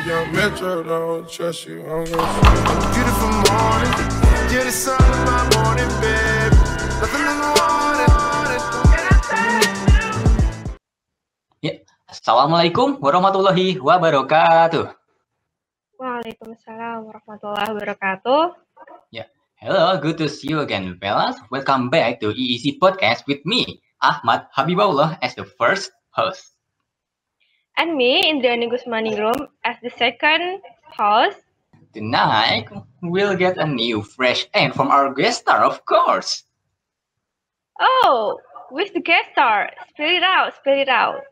young Metro, don't trust you, I'm gonna shoot you. Beautiful morning, you're the sun of my morning, babe. Nothing in the morning. Ya, Assalamualaikum warahmatullahi wabarakatuh. Waalaikumsalam warahmatullahi wabarakatuh. Ya, hello, good to see you again, fellas. Welcome back to EEC Podcast with me, Ahmad Habibullah, as the first host. And me, Indriani Gusmaningrum, as the second host. Tonight, we'll get a new, fresh air from our guest star, of course. Oh, with the guest star. Spill it out, spill it out.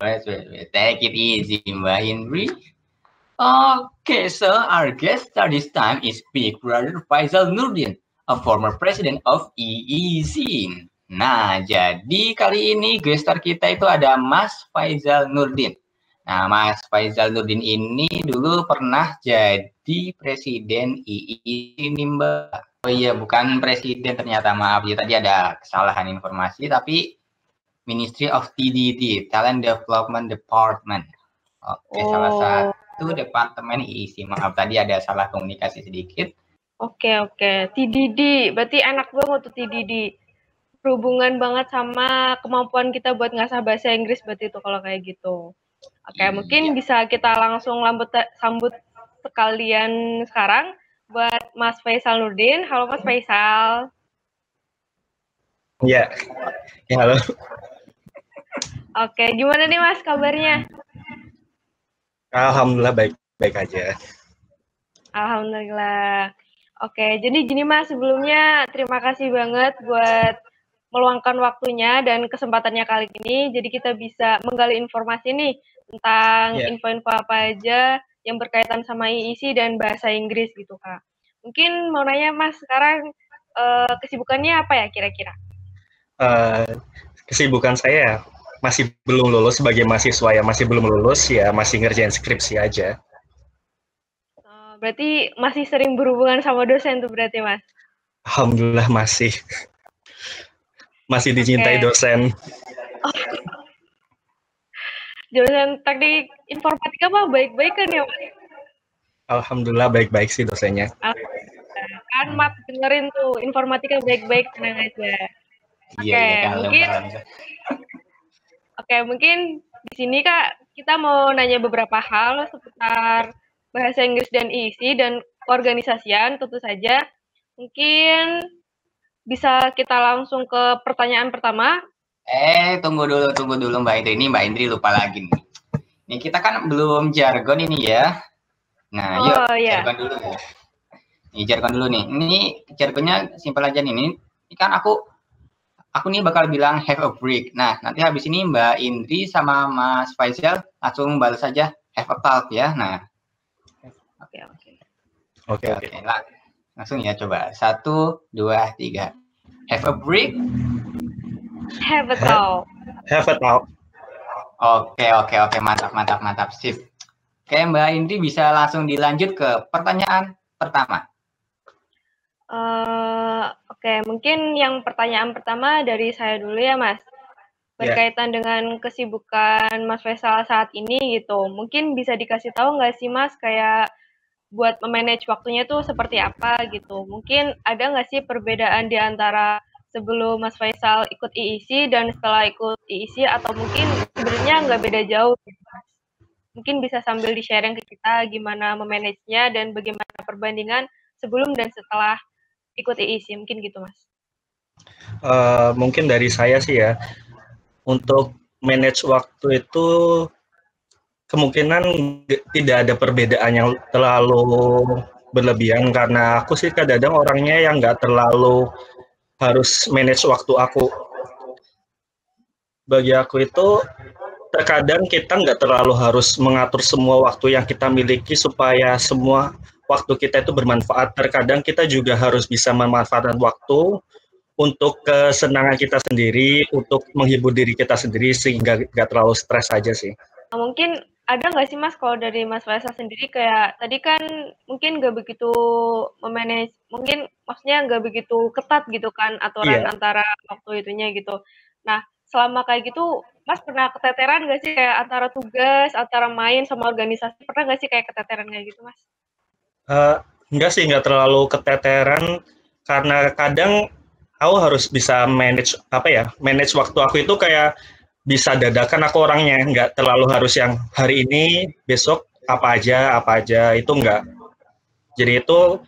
Wait. Take it easy, Mbak Indri. Okay, so our guest star this time is Big Brother Faisal Nurdin, a former president of EEC. Nah, jadi kali ini guest star kita itu ada Mas Faisal Nurdin. Nah, Mas Faisal Nurdin ini dulu pernah jadi presiden EEC nih, Mbak. Oh iya, bukan presiden ternyata, maaf ya, tadi ada kesalahan informasi, tapi Ministry of TDD, Talent Development Department. Oke, salah satu departemen EEC. Maaf, tadi ada salah komunikasi sedikit. Oke. TDD, berarti enak banget tuh TDD. Berhubungan banget sama kemampuan kita buat ngasah bahasa Inggris berarti itu kalau kayak gitu. Oke, mungkin bisa kita langsung sambut sekalian sekarang buat Mas Faisal Nurdin. Halo Mas Faisal. Ya, halo. Oke, gimana nih Mas kabarnya? Alhamdulillah baik aja. Alhamdulillah. Oke, jadi gini Mas, sebelumnya terima kasih banget buat meluangkan waktunya dan kesempatannya kali ini. Jadi kita bisa menggali informasi nih tentang info-info apa aja yang berkaitan sama EEC dan bahasa Inggris gitu Kak. Mungkin mau nanya Mas, sekarang kesibukannya apa ya kira-kira? Kesibukan saya masih belum lulus sebagai mahasiswa ya, masih belum lulus ya, masih ngerjain skripsi aja. Berarti masih sering berhubungan sama dosen tuh berarti Mas? Alhamdulillah masih dicintai dosen. Dosen teknik informatika mah baik-baik kan ya Mas? Alhamdulillah baik-baik sih dosennya. Kan Mat dengerin tuh informatika baik-baik, tenang aja. Mungkin di sini Kak kita mau nanya beberapa hal seputar bahasa Inggris dan EEC dan keorganisasian tentu saja. Mungkin bisa kita langsung ke pertanyaan pertama. Tunggu dulu Mbak Indri. Ini Mbak Indri lupa lagi nih. Ini kita kan belum jargon ini ya. Nah, jargon dulu ya. Ini jargon dulu nih. Ini jargonnya simpel aja nih. Ini kan aku nih bakal bilang have a break. Nah, nanti habis ini Mbak Indri sama Mas Faisal langsung balas saja have a talk ya. Nah. Oke. Langsung ya, coba. 1, 2, 3. Have a break. Have a talk. Have a talk. Oke. Mantap. Sip. Oke, Mbak Indri bisa langsung dilanjut ke pertanyaan pertama. Oke, mungkin yang pertanyaan pertama dari saya dulu ya, Mas. Berkaitan dengan kesibukan Mas Faisal saat ini gitu. Mungkin bisa dikasih tahu nggak sih, Mas, kayak buat memanage waktunya tuh seperti apa gitu. Mungkin ada nggak sih perbedaan di antara sebelum Mas Faisal ikut EEC dan setelah ikut EEC, atau mungkin sebenarnya nggak beda jauh gitu, Mas. Mungkin bisa sambil di-sharing ke kita gimana memanage-nya dan bagaimana perbandingan sebelum dan setelah ikut EEC, mungkin gitu Mas. Mungkin dari saya sih ya, untuk manage waktu itu kemungkinan tidak ada perbedaan yang terlalu berlebihan, karena aku sih kadang-kadang orangnya yang nggak terlalu harus manage waktu aku. Bagi aku itu terkadang kita nggak terlalu harus mengatur semua waktu yang kita miliki supaya semua waktu kita itu bermanfaat. Terkadang kita juga harus bisa memanfaatkan waktu untuk kesenangan kita sendiri, untuk menghibur diri kita sendiri, sehingga nggak terlalu stres aja sih. Mungkin ada nggak sih Mas, kalau dari Mas Faisal sendiri, kayak tadi kan mungkin nggak begitu memanage, mungkin maksudnya nggak begitu ketat gitu kan aturan antara waktu itunya gitu. Nah, selama kayak gitu, Mas pernah keteteran nggak sih kayak antara tugas, antara main sama organisasi, pernah nggak sih kayak keteteran kayak gitu, Mas? Enggak sih, enggak terlalu keteteran karena kadang aku harus bisa manage waktu aku itu kayak bisa dadakan aku orangnya, nggak terlalu harus yang hari ini, besok apa aja itu enggak. Jadi itu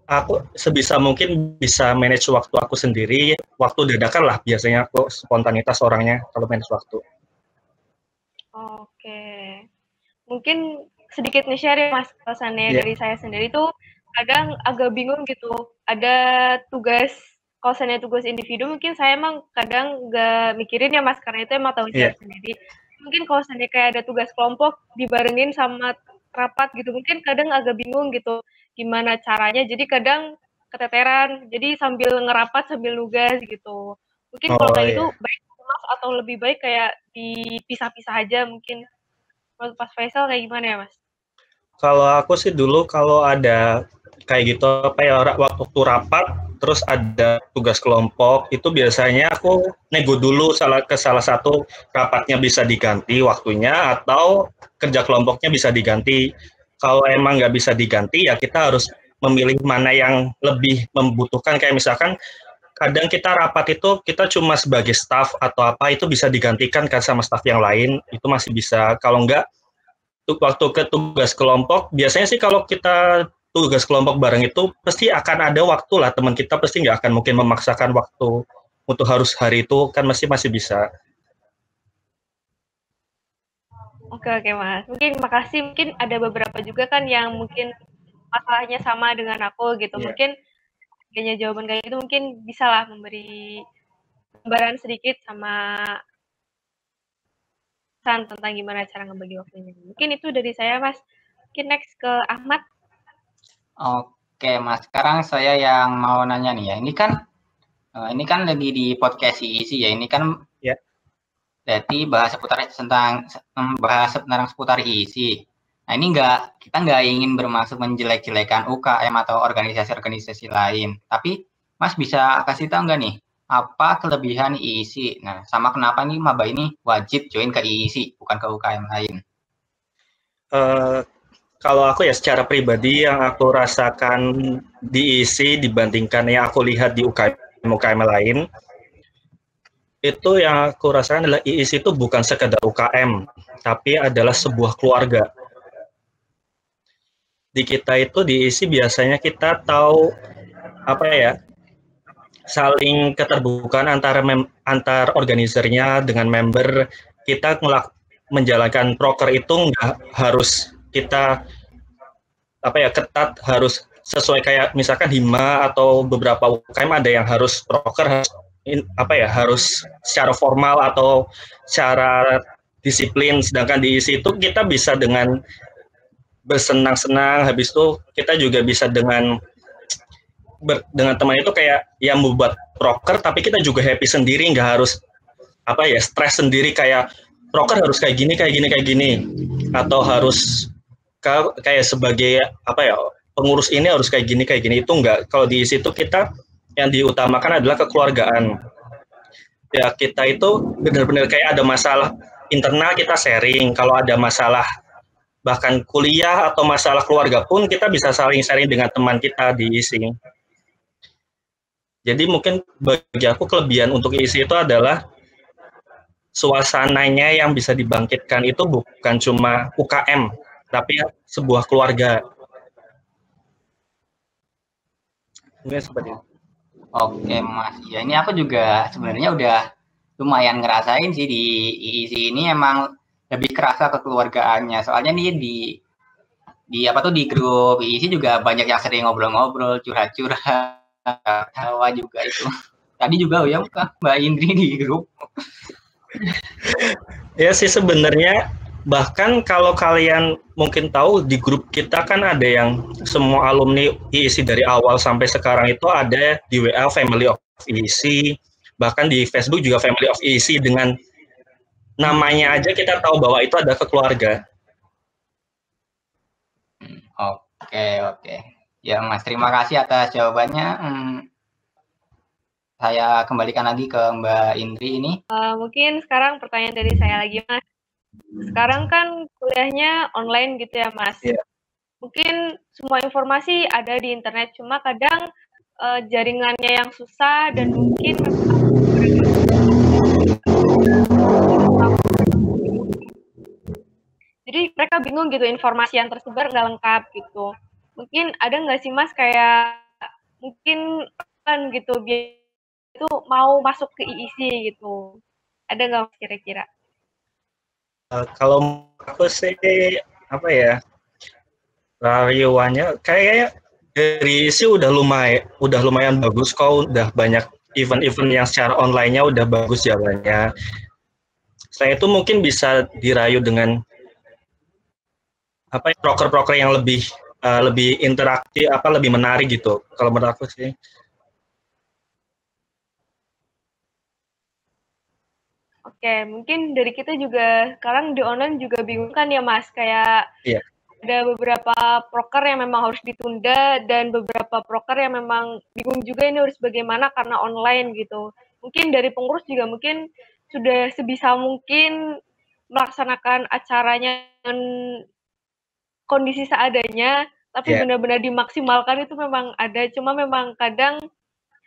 aku sebisa mungkin bisa manage waktu aku sendiri, waktu dadakan lah biasanya aku spontanitas orangnya kalau manage waktu. Oke. Mungkin sedikit nge-share ya Mas, pesannya Yeah. dari saya sendiri tuh kadang agak bingung gitu. Ada tugas, kalau seandainya tugas individu mungkin saya emang kadang nggak mikirin ya Mas, karena itu emang tanggung jawab sendiri. Mungkin kalau seandainya kayak ada tugas kelompok dibarengin sama rapat gitu, mungkin kadang agak bingung gitu gimana caranya. Jadi kadang keteteran, jadi sambil ngerapat sambil nugas gitu. Mungkin kalau kayak gitu baik Mas atau lebih baik kayak dipisah-pisah aja mungkin. Menurut Mas Faisal kayak gimana ya, Mas? Kalau aku sih dulu kalau ada kayak gitu waktu rapat terus ada tugas kelompok itu biasanya aku nego dulu ke salah satu rapatnya bisa diganti waktunya atau kerja kelompoknya bisa diganti. Kalau emang nggak bisa diganti ya kita harus memilih mana yang lebih membutuhkan, kayak misalkan kadang kita rapat itu kita cuma sebagai staff atau apa itu bisa digantikan kan sama staff yang lain, itu masih bisa. Kalau enggak waktu ke tugas kelompok biasanya sih kalau kita tugas kelompok bareng itu pasti akan ada waktu lah, teman kita pasti nggak akan mungkin memaksakan waktu untuk harus hari itu, kan masih bisa. Oke Mas, mungkin makasih, mungkin ada beberapa juga kan yang mungkin masalahnya sama dengan aku gitu, mungkin adanya jawaban kayak gitu mungkin bisa lah memberi gambaran sedikit sama tentang gimana cara ngebagi waktunya. Mungkin itu dari saya Mas. Mungkin next ke Ahmad. Oke Mas, sekarang saya yang mau nanya nih ya. Ini kan lagi di podcast IISI ya. Ini kan berarti bahas seputar IISI. Nah ini kita nggak ingin bermaksud menjelek-jelekan UKM atau organisasi-organisasi lain. Tapi Mas bisa kasih tahu nggak nih, apa kelebihan IISI? Nah, sama kenapa nih maba ini wajib join ke IISI, bukan ke UKM lain? Kalau aku ya secara pribadi yang aku rasakan di IISI dibandingkan yang aku lihat di UKM lain, itu yang aku rasakan adalah IISI itu bukan sekedar UKM, tapi adalah sebuah keluarga. Di kita itu di IISI biasanya kita tahu saling keterbukaan antar organisernya dengan member. Kita menjalankan proker itu nggak harus kita ketat, harus sesuai kayak misalkan Hima atau beberapa UKM ada yang harus proker harus secara formal atau secara disiplin, sedangkan di IISI itu kita bisa dengan bersenang-senang, habis itu kita juga bisa dengan teman itu kayak yang membuat proker, tapi kita juga happy sendiri, nggak harus stres sendiri kayak proker harus kayak gini atau harus kayak sebagai pengurus ini harus kayak gini itu enggak. Kalau di situ kita yang diutamakan adalah kekeluargaan. Ya kita itu benar-benar kayak ada masalah internal kita sharing, kalau ada masalah bahkan kuliah atau masalah keluarga pun kita bisa saling sharing dengan teman kita di IISI. Jadi mungkin bagi aku kelebihan untuk IISI itu adalah suasananya yang bisa dibangkitkan itu bukan cuma UKM, tapi sebuah keluarga. Mungkin seperti itu. Oke Mas, ya ini aku juga sebenarnya udah lumayan ngerasain sih di IISI ini, emang lebih kerasa kekeluargaannya. Soalnya nih di grup IISI juga banyak yang sering ngobrol-ngobrol, curhat-curhat, tawa juga itu. Tadi juga ya Mbak Indri di grup. Ya sih sebenarnya, bahkan kalau kalian mungkin tahu di grup kita kan ada yang semua alumni IISI dari awal sampai sekarang itu ada di WA Family of IISI, bahkan di Facebook juga Family of IISI, dengan namanya aja kita tahu bahwa itu ada keluarga. Oke. Ya Mas, terima kasih atas jawabannya. saya kembalikan lagi ke Mbak Indri ini. Mungkin sekarang pertanyaan dari saya lagi, Mas. Sekarang kan kuliahnya online gitu ya, Mas. Iya. Mungkin semua informasi ada di internet, cuma kadang jaringannya yang susah dan mungkin jadi mereka bingung gitu, informasi yang tersebar nggak lengkap gitu. Mungkin ada nggak sih Mas kayak mungkin kan gitu biar itu mau masuk ke IIC gitu. Ada nggak Mas kira-kira? Kalau aku sih apa ya, rayuannya kayaknya dari sih udah lumayan bagus kok, udah banyak event-event yang secara online-nya udah bagus jalannya. Selain itu mungkin bisa dirayu dengan apa proker-proker yang lebih interaktif, lebih menarik gitu. Kalau menurut aku sih. Oke, mungkin dari kita juga sekarang di online juga bingung kan ya Mas, kayak Iya. ada beberapa proker yang memang harus ditunda dan beberapa proker yang memang bingung juga ini harus bagaimana karena online gitu. Mungkin dari pengurus juga mungkin sudah sebisa mungkin melaksanakan acaranya dengan kondisi seadanya, tapi benar-benar dimaksimalkan itu memang ada, cuma memang kadang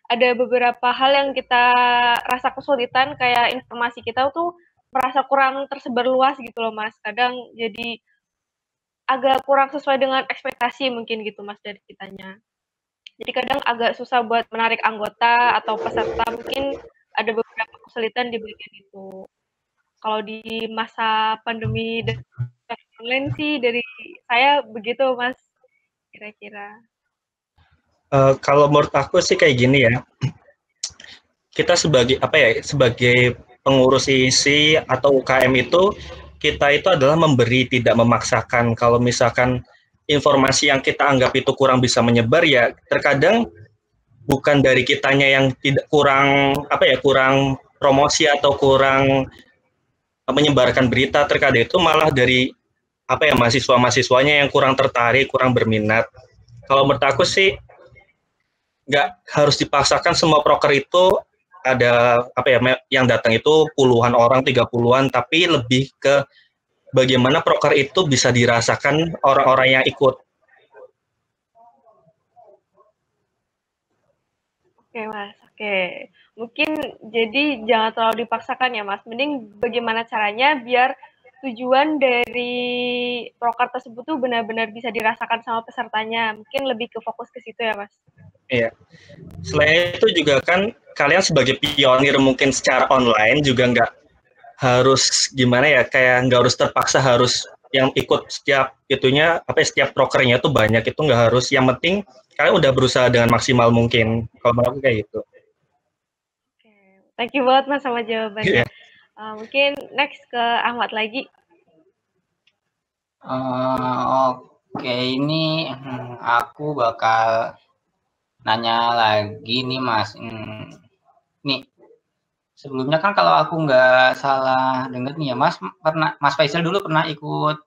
ada beberapa hal yang kita rasa kesulitan, kayak informasi kita tuh merasa kurang tersebar luas gitu loh Mas, kadang jadi agak kurang sesuai dengan ekspektasi mungkin gitu Mas dari kitanya. Jadi kadang agak susah buat menarik anggota atau peserta, mungkin ada beberapa kesulitan di bagian itu. Kalau di masa pandemi dan online sih dari saya begitu Mas, kira-kira. Kalau menurut aku sih kayak gini ya, kita sebagai pengurus IIC atau UKM itu, kita itu adalah memberi, tidak memaksakan. Kalau misalkan informasi yang kita anggap itu kurang bisa menyebar, ya terkadang bukan dari kitanya yang kurang promosi atau kurang menyebarkan berita, terkadang itu malah dari mahasiswa-mahasiswanya yang kurang tertarik, kurang berminat. Kalau menurut aku sih nggak harus dipaksakan semua proker itu ada yang datang itu puluhan orang, 30-an, tapi lebih ke bagaimana proker itu bisa dirasakan orang-orang yang ikut. Oke Mas, oke. Mungkin jadi jangan terlalu dipaksakan ya Mas, mending bagaimana caranya biar tujuan dari proker tersebut tuh benar-benar bisa dirasakan sama pesertanya. Mungkin lebih ke fokus ke situ ya Mas. Iya. Selain itu juga kan kalian sebagai pionir mungkin secara online juga nggak harus kayak nggak harus terpaksa harus yang ikut setiap prokernya itu banyak, itu nggak harus. Yang penting kalian udah berusaha dengan maksimal mungkin. Kalau menurut aku kayak gitu. Oke, thank you banget Mas sama jawabannya. Mungkin next ke Ahmad lagi. Oke, ini aku bakal nanya lagi nih Mas. Nih, sebelumnya kan kalau aku nggak salah dengar nih ya Mas, Mas Faisal dulu pernah ikut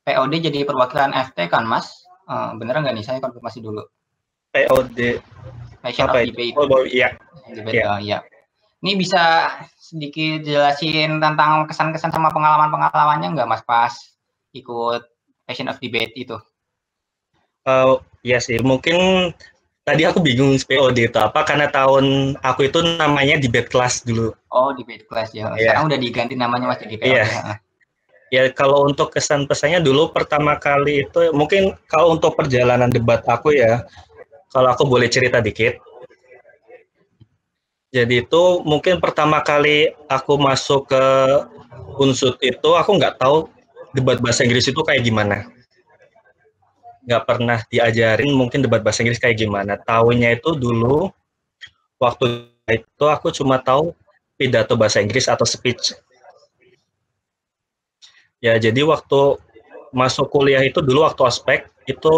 POD jadi perwakilan FT kan Mas? Beneran nggak nih? Saya konfirmasi dulu. POD. Passion of Debate. Oh, iya. Iya. Ini bisa sedikit jelasin tentang kesan-kesan sama pengalaman-pengalamannya nggak Mas pas ikut Passion of Debate itu? Iya sih, mungkin tadi aku bingung POD itu apa, karena tahun aku itu namanya debate class dulu. Oh, debate class ya. Sekarang udah diganti namanya Mas jadi POD. Iya. Ya, kalau untuk kesan pesannya dulu pertama kali itu, mungkin kalau untuk perjalanan debat aku ya, kalau aku boleh cerita dikit. Jadi itu mungkin pertama kali aku masuk ke Unsud itu, aku nggak tahu debat bahasa Inggris itu kayak gimana. Nggak pernah diajarin mungkin debat bahasa Inggris kayak gimana. Tahunya itu dulu, waktu itu aku cuma tahu pidato bahasa Inggris atau speech. Ya, jadi waktu masuk kuliah itu dulu waktu ospek, itu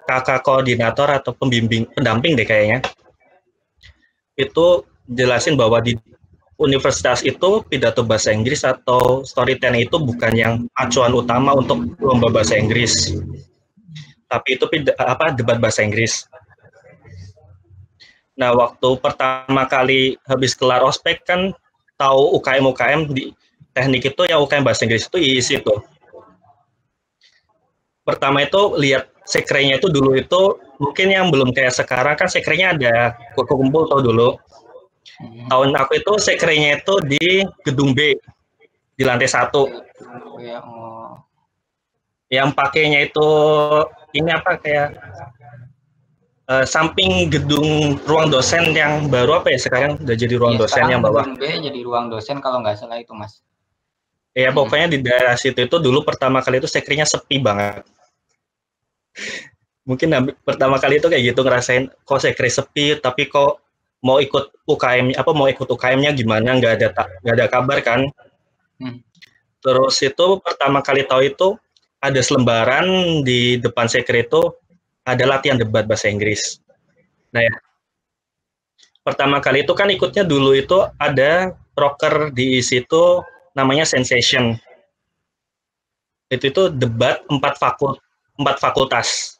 kakak koordinator atau pendamping deh kayaknya, itu jelasin bahwa di universitas itu pidato bahasa Inggris atau storytelling itu bukan yang acuan utama untuk lomba bahasa Inggris, tapi itu debat bahasa Inggris. Nah, waktu pertama kali habis kelar ospek kan tahu UKM di teknik itu yang UKM bahasa Inggris itu IIS itu. Pertama itu lihat sekrenya itu dulu itu mungkin yang belum kayak sekarang kan sekrenya ada kumpul tau dulu. Tahun aku itu sekrenya itu di gedung B di lantai 1. Yang pakainya itu ini apa kayak samping gedung ruang dosen yang baru apa ya sekarang udah jadi ruang dosen yang bawah. B jadi ruang dosen kalau nggak salah itu Mas. Ya pokoknya di daerah situ itu dulu pertama kali itu sekrinya sepi banget. Mungkin pertama kali itu kayak gitu ngerasain kok sekre sepi tapi kok mau ikut UKM-nya gimana nggak ada kabar kan. Terus itu pertama kali tahu itu ada selembaran di depan sekre itu ada latihan debat bahasa Inggris. Nah ya, pertama kali itu kan ikutnya dulu itu ada proker di situ namanya Sensation. Itu debat 4 fakultas.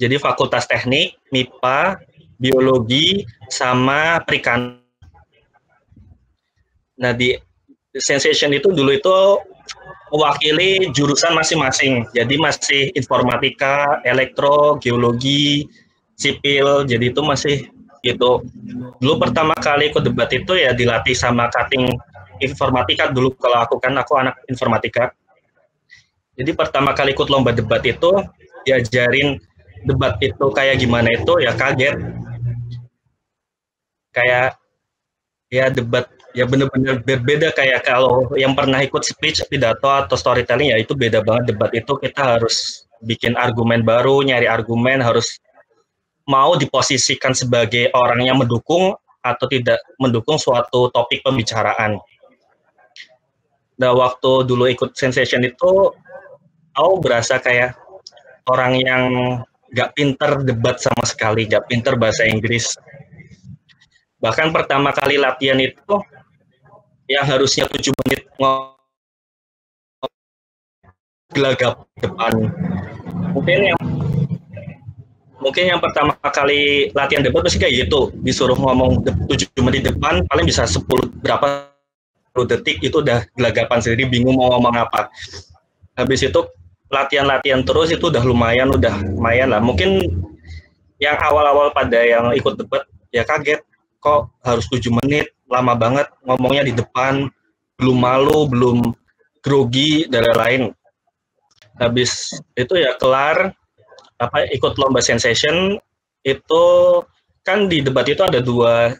Jadi fakultas teknik, MIPA, biologi, sama perikanan. Nah di Sensation itu dulu itu mewakili jurusan masing-masing. Jadi masih informatika, elektro, geologi, sipil. Jadi itu masih gitu. Dulu pertama kali ikut debat itu ya dilatih sama cutting informatika dulu kalau aku anak informatika. Jadi pertama kali ikut lomba debat itu diajarin debat itu kayak gimana itu ya kaget. Kayak ya debat ya benar-benar berbeda kayak kalau yang pernah ikut speech, pidato atau storytelling ya itu beda banget debat itu kita harus bikin argumen baru, nyari argumen, harus mau diposisikan sebagai orang yang mendukung atau tidak mendukung suatu topik pembicaraan. Nah, waktu dulu ikut Sensation itu, aku berasa kayak orang yang gak pinter debat sama sekali, gak pinter bahasa Inggris. Bahkan pertama kali latihan itu, yang harusnya 7 menit gelagap depan. Mungkin yang pertama kali latihan debat pasti kayak gitu, disuruh ngomong 7 menit depan, paling bisa 10 detik itu udah gelagapan sendiri, bingung mau ngomong apa. Habis itu latihan terus itu udah lumayan lah. Mungkin yang awal-awal pada yang ikut debat ya kaget, kok harus 7 menit, lama banget ngomongnya di depan, belum malu, belum grogi dan lain-lain. Habis itu ya kelar ikut lomba Sensation itu kan di debat itu ada dua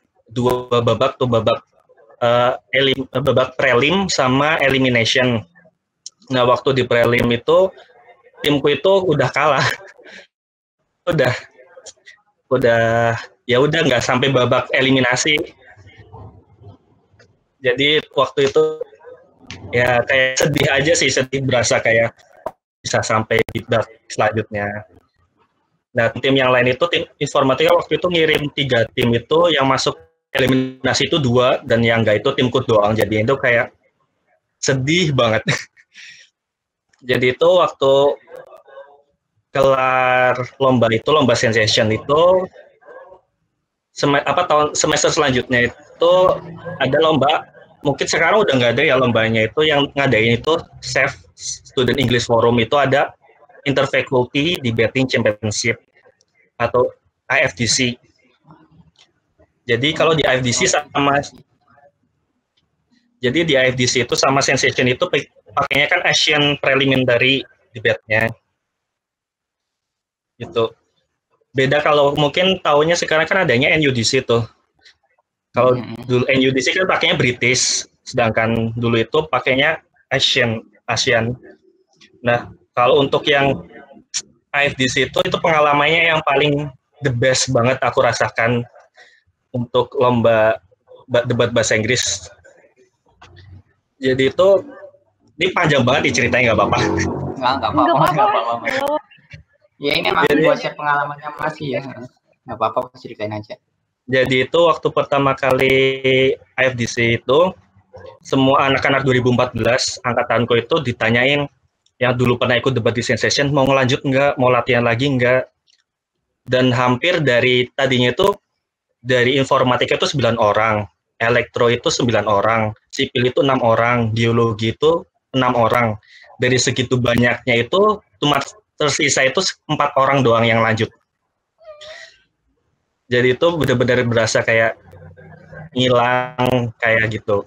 babak tuh, babak prelim sama elimination. Nah, waktu di prelim itu timku itu udah kalah. udah nggak sampai babak eliminasi. Jadi waktu itu ya kayak sedih aja sih, berasa kayak bisa sampai di babak selanjutnya. Nah, tim yang lain itu tim informatika waktu itu ngirim 3 tim itu, yang masuk eliminasi itu 2 dan yang enggak itu timku doang. Jadi itu kayak sedih banget. Jadi itu waktu kelar lomba Sensation itu semester selanjutnya itu ada lomba, mungkin sekarang udah nggak ada ya lombanya, itu yang ngadain itu SEF Student English Forum, itu ada Interfaculty Debating Championship atau IFDC. Jadi kalau di IFDC itu sama Sensation itu pakainya kan Asian Preliminary Debate-nya. Gitu. Beda kalau mungkin tahunnya sekarang kan adanya NUDC tuh. Kalau dulu NUDC kan pakainya British, sedangkan dulu itu pakainya Asian. Nah, kalau untuk yang IFDC itu pengalamannya yang paling the best banget aku rasakan untuk lomba debat bahasa Inggris. Jadi itu ini panjang banget diceritain, nggak apa-apa? Nggak apa-apa. Ya ini emang buat share pengalamannya masih ya. Nggak apa-apa, ceritain aja. Jadi itu waktu pertama kali IFDC itu, semua anak-anak 2014 angkatanku itu ditanyain yang dulu pernah ikut debat di Sensation, mau ngelanjut nggak, mau latihan lagi nggak. Dan hampir dari tadinya itu dari informatika itu 9 orang, elektro itu 9 orang, sipil itu 6 orang, biologi itu 6 orang. Dari segitu banyaknya itu cuma tersisa itu 4 orang doang yang lanjut. Jadi itu benar-benar berasa kayak ngilang kayak gitu.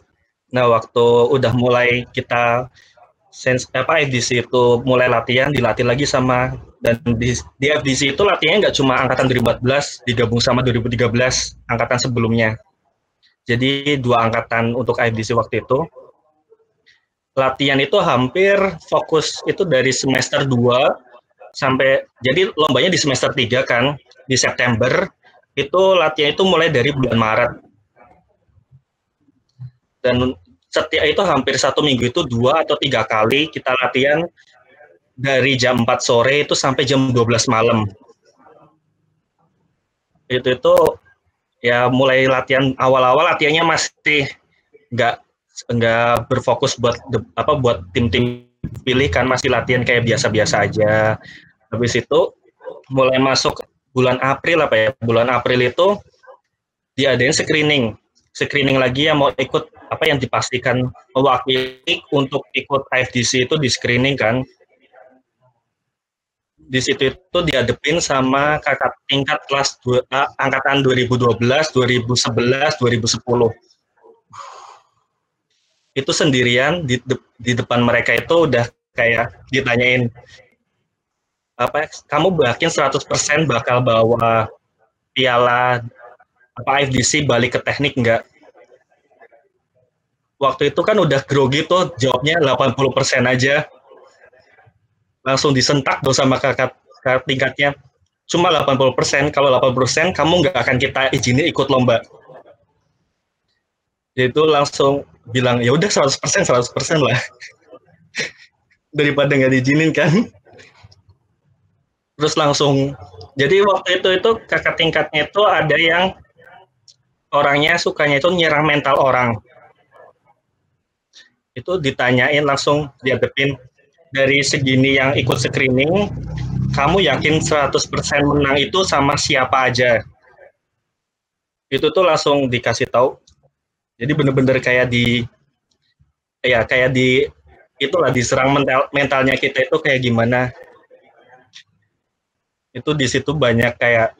Nah, waktu udah mulai kita FDC itu mulai latihan, dilatih lagi sama, dan di FDC itu latihannya nggak cuma angkatan 2014 digabung sama 2013 angkatan sebelumnya. Jadi 2 angkatan untuk FDC waktu itu. Latihan itu hampir fokus itu dari semester 2 sampai, jadi lombanya di semester 3 kan, di September. Itu latihan itu mulai dari bulan Maret. Dan setiap itu hampir 1 minggu itu 2 atau 3 kali kita latihan dari jam 4 sore itu sampai jam 12 malam. Itu ya mulai latihan, awal-awal latihannya masih nggak berfokus buat tim-tim pilih kan, masih latihan kayak biasa-biasa aja. Habis itu mulai masuk bulan April bulan April itu diadain screening lagi yang mau ikut yang dipastikan mewakili untuk ikut IFDC itu di screening kan. Di situ itu dihadepin sama kakak tingkat kelas angkatan 2012, 2011, 2010. Itu sendirian di depan mereka itu udah kayak ditanyain, kamu yakin 100% bakal bawa piala IFDC balik ke teknik nggak? Waktu itu kan udah grogi tuh, jawabnya 80% aja. Langsung disentak tuh sama kakak tingkatnya. Cuma 80%, kalau 80% kamu nggak akan kita izinin ikut lomba. Jadi itu langsung bilang, ya udah 100% lah. Daripada nggak diizinin kan. Terus langsung, jadi waktu itu kakak tingkatnya itu ada yang orangnya sukanya itu nyerang mental orang. Itu ditanyain langsung, dihadepin, dari segini yang ikut screening, kamu yakin 100% menang itu sama siapa aja? Itu tuh langsung dikasih tahu. Jadi bener-bener kayak itulah diserang mentalnya kita itu kayak gimana. Itu di situ banyak kayak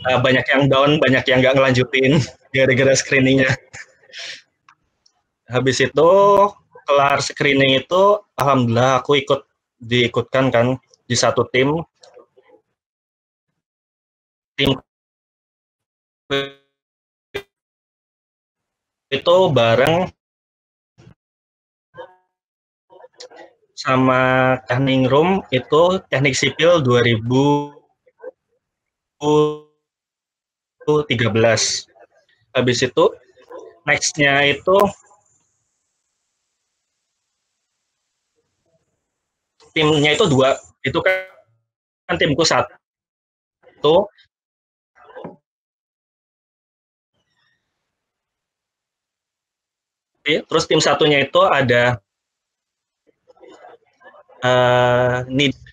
banyak yang down, banyak yang nggak ngelanjutin gara-gara screeningnya. Habis itu kelar screening itu, alhamdulillah aku diikutkan kan di satu tim itu bareng sama teknik room itu teknik sipil 2013. Habis itu next-nya itu timnya itu 2, itu kan timku 1, terus tim satunya itu ada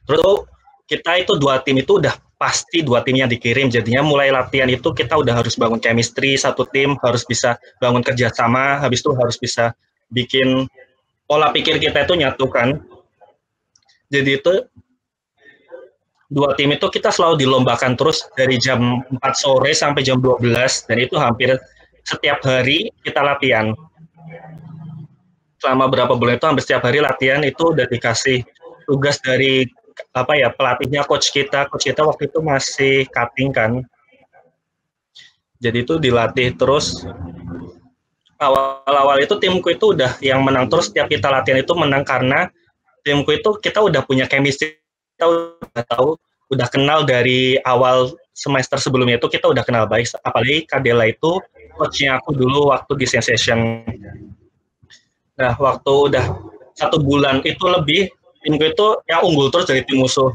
terus kita itu 2 tim itu udah pasti 2 tim yang dikirim, jadinya mulai latihan itu kita udah harus bangun chemistry, 1 tim harus bisa bangun kerjasama, habis itu harus bisa bikin pola pikir kita itu nyatu kan. Jadi itu 2 tim itu kita selalu dilombakan terus dari jam 4 sore sampai jam 12, dan itu hampir setiap hari kita latihan. Selama berapa bulan itu hampir setiap hari latihan, itu udah dikasih tugas dari pelatihnya, coach kita waktu itu masih cutting kan. Jadi itu dilatih terus. Awal-awal itu timku itu udah yang menang terus, setiap kita latihan itu menang karena timku itu kita udah punya chemistry, kita udah kenal dari awal semester sebelumnya itu kita udah kenal baik, apalagi Kadela itu coachnya aku dulu waktu di Sensation. Nah, waktu udah 1 bulan itu lebih, timku itu yang unggul terus dari tim musuh,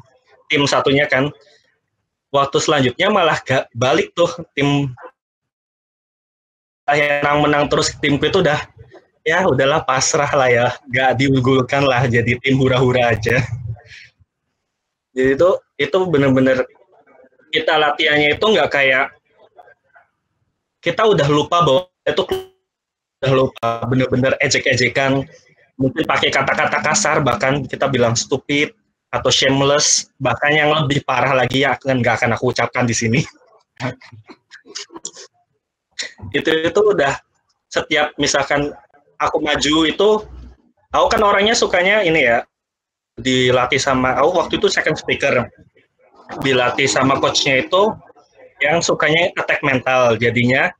tim satunya kan. Waktu selanjutnya malah gak balik tuh, tim yang menang terus, timku itu udah, ya udahlah pasrah lah ya, gak diunggulkan lah, jadi tim hura-hura aja. Jadi itu bener-bener kita latihannya itu nggak kayak kita udah lupa bahwa itu udah lupa bener-bener ejek-ejekan, mungkin pakai kata-kata kasar, bahkan kita bilang stupid atau shameless, bahkan yang lebih parah lagi yang nggak akan aku ucapkan di sini. itu udah setiap misalkan aku maju itu, aku kan orangnya sukanya ini ya, dilatih sama, aku waktu itu second speaker, dilatih sama coachnya itu yang sukanya attack mental, jadinya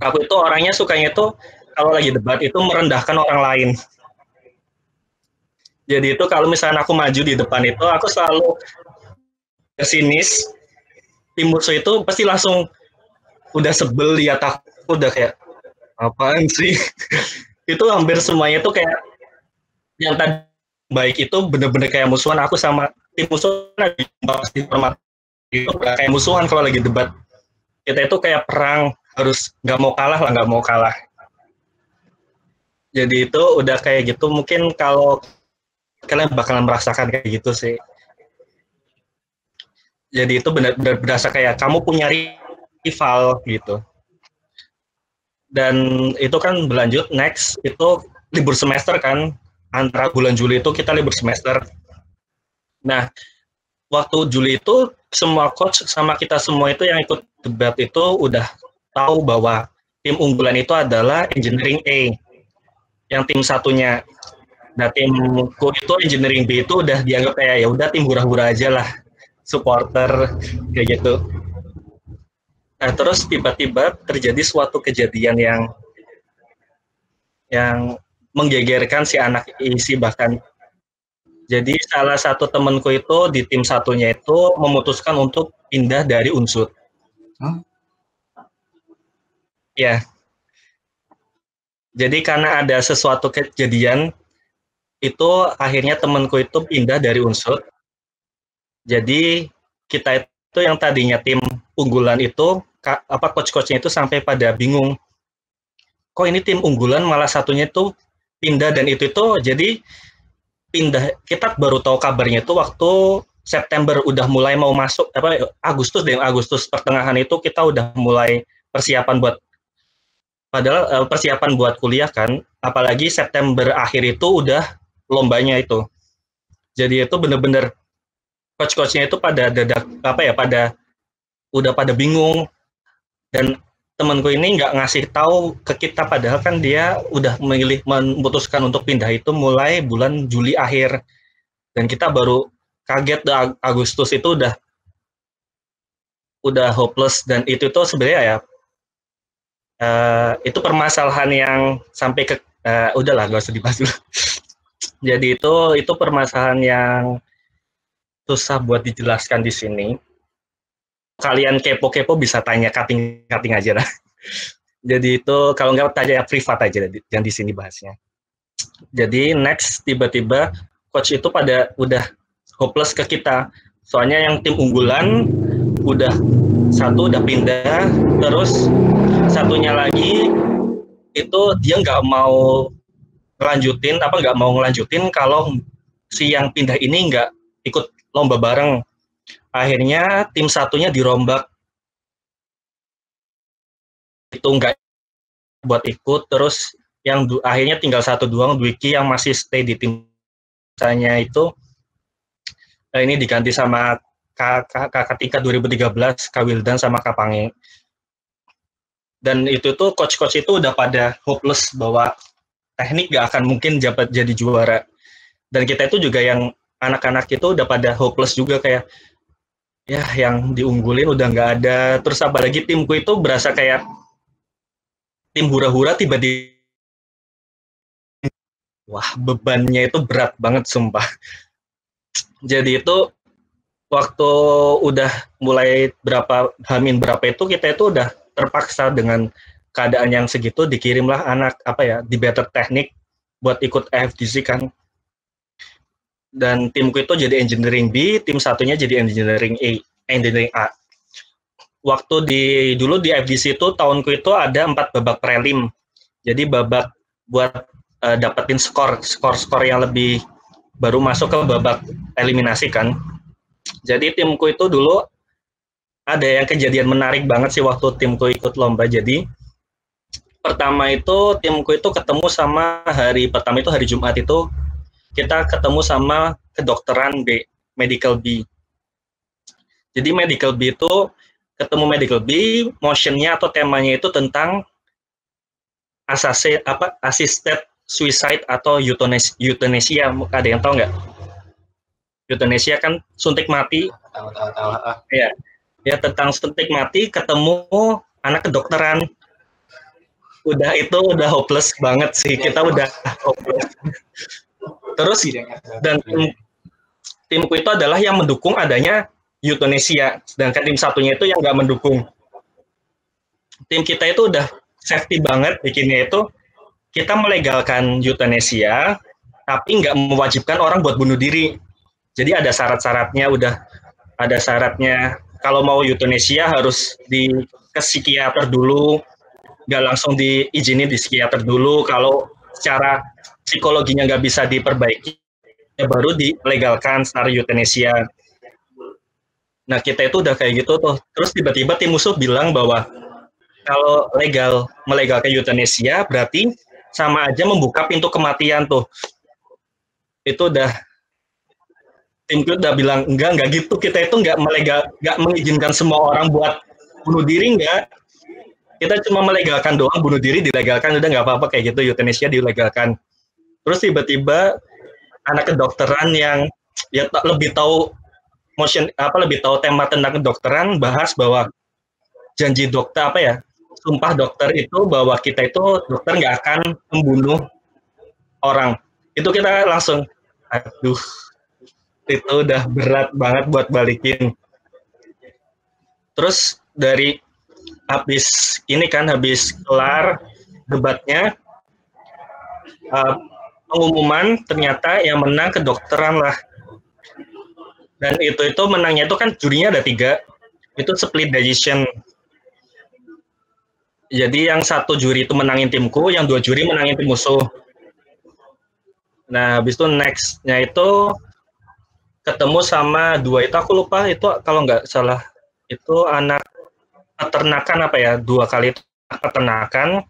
aku itu orangnya sukanya itu kalau lagi debat itu merendahkan orang lain. Jadi itu kalau misalnya aku maju di depan itu, aku selalu sinis, tim musuh itu pasti langsung udah sebel lihat aku, udah kayak apaan sih. Itu hampir semuanya itu kayak yang tadi baik itu bener-bener kayak musuhan, aku sama tim musuh lagi pasti hormat itu kayak musuhan kalau lagi debat. Kita itu kayak perang, harus nggak mau kalah. Jadi itu udah kayak gitu, mungkin kalau kalian bakalan merasakan kayak gitu sih. Jadi itu benar-benar berasa kayak kamu punya rival gitu. Dan itu kan berlanjut next itu libur semester kan, antara bulan Juli itu kita libur semester. Nah, waktu Juli itu semua coach sama kita semua itu yang ikut debat itu udah tahu bahwa tim unggulan itu adalah Engineering A, yang tim satunya. Nah, timku itu Engineering B itu udah dianggap kayak ya udah tim hura-hura aja lah, supporter kayak gitu. Nah, terus tiba-tiba terjadi suatu kejadian yang menggegerkan si anak isi bahkan. Jadi salah satu temanku itu di tim satunya itu memutuskan untuk pindah dari Unsur. Ya. Jadi karena ada sesuatu kejadian itu akhirnya temanku itu pindah dari Unsur. Jadi kita itu yang tadinya tim unggulan itu coach-coachnya itu sampai pada bingung. Kok ini tim unggulan malah satunya itu pindah, dan itu jadi pindah, kita baru tahu kabarnya itu waktu September udah mulai mau masuk Agustus pertengahan itu kita udah mulai persiapan buat kuliah kan, apalagi September akhir itu udah lombanya itu. Jadi itu bener-bener coach-coachnya itu pada udah pada bingung, dan temanku ini nggak ngasih tahu ke kita, padahal kan dia udah memutuskan untuk pindah itu mulai bulan Juli akhir, dan kita baru kaget Agustus itu udah hopeless. Dan itu tuh sebenarnya ya itu permasalahan yang sampai ke udahlah gak usah dibahas dulu. Jadi itu permasalahan yang susah buat dijelaskan di sini. Kalian kepo-kepo bisa tanya cutting aja lah. Jadi itu kalau nggak tanya privat aja yang di sini bahasnya. Jadi next tiba-tiba coach itu pada udah hopeless ke kita. Soalnya yang tim unggulan satu udah pindah, terus satunya lagi itu dia nggak mau ngelanjutin kalau si yang pindah ini nggak ikut lomba bareng. Akhirnya tim satunya dirombak, itu nggak buat ikut, terus yang akhirnya tinggal satu doang, Dwiki yang masih stay di tim saya itu. Ini diganti sama kakak tingkat 2013, Kak Wildan sama Kak Pange. Dan itu tuh coach-coach itu udah pada hopeless bahwa teknik nggak akan mungkin jadi juara. Dan kita itu juga yang anak-anak itu udah pada hopeless juga, kayak ya yang diunggulin udah nggak ada. Terus apalagi timku itu berasa kayak tim hura-hura tiba-tiba, wah bebannya itu berat banget sumpah. Jadi itu waktu udah mulai Hamin berapa itu kita itu udah terpaksa dengan keadaan yang segitu, dikirimlah anak di Better Teknik buat ikut FDC kan. Dan timku itu jadi Engineering B, tim satunya jadi Engineering A. Waktu dulu di FDC itu tahunku itu ada 4 babak prelim. Jadi babak buat dapetin skor yang lebih, baru masuk ke babak eliminasi kan. Jadi timku itu dulu ada yang kejadian menarik banget sih waktu timku ikut lomba. Jadi pertama itu timku itu ketemu sama hari pertama itu hari Jumat itu kita ketemu sama kedokteran B, medical B. Jadi medical B itu ketemu medical B, motionnya atau temanya itu tentang assisted suicide atau euthanasia. Ada yang tahu nggak? Euthanasia kan suntik mati. Tahu. Ya tentang suntik mati ketemu anak kedokteran. Udah hopeless banget sih, kita udah hopeless. Terus dan timku itu adalah yang mendukung adanya euthanasia, sedangkan tim satunya itu yang nggak mendukung. Tim kita itu udah safety banget bikinnya itu, kita melegalkan euthanasia, tapi nggak mewajibkan orang buat bunuh diri. Jadi ada syarat-syaratnya, udah ada syaratnya. Kalau mau euthanasia harus ke psikiater dulu, nggak langsung diizinin di psikiater dulu. Kalau secara psikologinya nggak bisa diperbaiki, ya baru dilegalkan secara euthanasia. Nah kita itu udah kayak gitu tuh. Terus tiba-tiba tim musuh bilang bahwa kalau melegalkan euthanasia berarti sama aja membuka pintu kematian tuh. Itu udah timku udah bilang enggak gitu. Kita itu nggak mengizinkan semua orang buat bunuh diri, enggak. Kita cuma melegalkan doang, bunuh diri dilegalkan, udah nggak apa-apa kayak gitu, euthanasia dilegalkan. Terus tiba-tiba anak kedokteran yang ya lebih tahu lebih tahu tema tentang kedokteran bahas bahwa janji dokter sumpah dokter itu bahwa kita itu dokter nggak akan membunuh orang. Itu kita langsung, aduh, itu udah berat banget buat balikin. Terus habis kelar debatnya, pengumuman ternyata yang menang kedokteran lah. Dan itu menangnya itu kan jurinya ada 3, itu split decision. Jadi yang satu juri itu menangin timku, yang 2 juri menangin tim musuh. Nah habis itu next-nya itu ketemu sama 2 itu, aku lupa itu kalau nggak salah itu anak peternakan 2 kali peternakan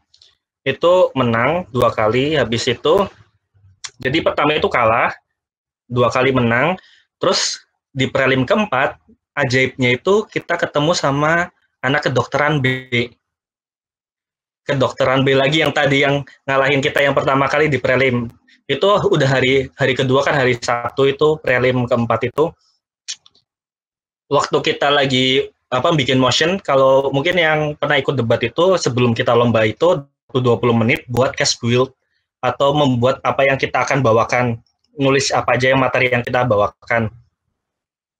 itu menang 2 kali. Habis itu jadi pertama itu kalah, 2 kali menang. Terus di prelim keempat ajaibnya itu kita ketemu sama anak kedokteran B. Kedokteran B lagi yang tadi yang ngalahin kita yang pertama kali di prelim. Itu udah hari kedua kan, hari Sabtu itu prelim keempat itu. Waktu kita lagi bikin motion, kalau mungkin yang pernah ikut debat itu sebelum kita lomba itu 20 menit buat case build atau membuat apa yang kita akan bawakan, nulis apa aja yang materi yang kita bawakan.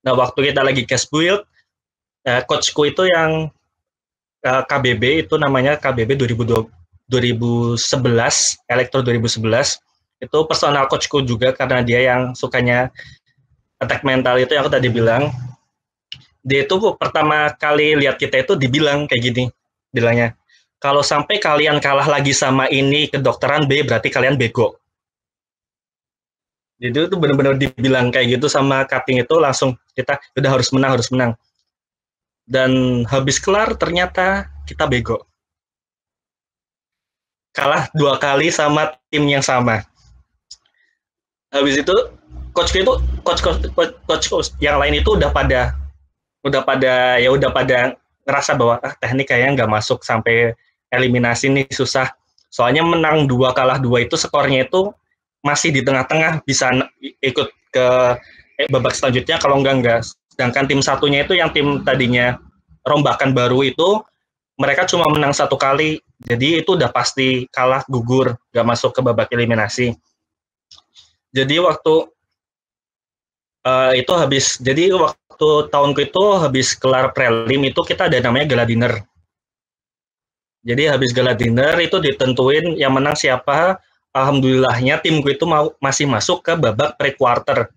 Nah waktu kita lagi case build, coachku itu yang KBB itu namanya KBB 2011, Elektro 2011, itu personal coachku juga karena dia yang sukanya attack mental itu yang aku tadi bilang. Dia itu pertama kali lihat kita itu dibilang kayak gini, bilangnya, kalau sampai kalian kalah lagi sama ini kedokteran B, berarti kalian bego. Jadi itu benar-benar dibilang kayak gitu sama cutting itu, langsung kita udah harus menang. Dan habis kelar ternyata kita bego. Kalah 2 kali sama tim yang sama. Habis itu coach yang lain itu udah pada ngerasa bahwa teknik kayaknya nggak masuk sampai eliminasi nih, susah. Soalnya menang 2 kalah 2 itu skornya itu masih di tengah-tengah, bisa ikut ke babak selanjutnya kalau enggak. Sedangkan tim satunya itu yang tim tadinya rombakan baru itu mereka cuma menang 1 kali, jadi itu udah pasti kalah, gugur, nggak masuk ke babak eliminasi. Jadi waktu waktu tahunku itu habis kelar prelim itu kita ada namanya gala dinner. Jadi habis gala dinner itu ditentuin yang menang siapa. Alhamdulillahnya timku itu masih masuk ke babak pre-quarter.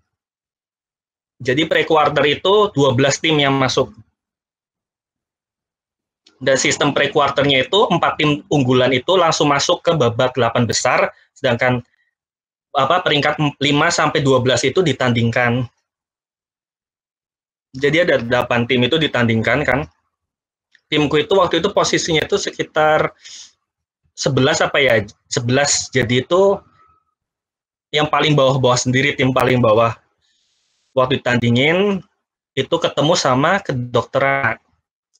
Jadi pre-quarter itu 12 tim yang masuk. Dan sistem pre-quarternya itu 4 tim unggulan itu langsung masuk ke babak 8 besar, sedangkan peringkat 5 sampai 12 itu ditandingkan. Jadi ada 8 tim itu ditandingkan kan. Timku itu waktu itu posisinya itu sekitar 11 apa ya? 11. Jadi itu yang paling bawah-bawah sendiri, tim paling bawah. Waktu ditandingin itu ketemu sama kedokteran.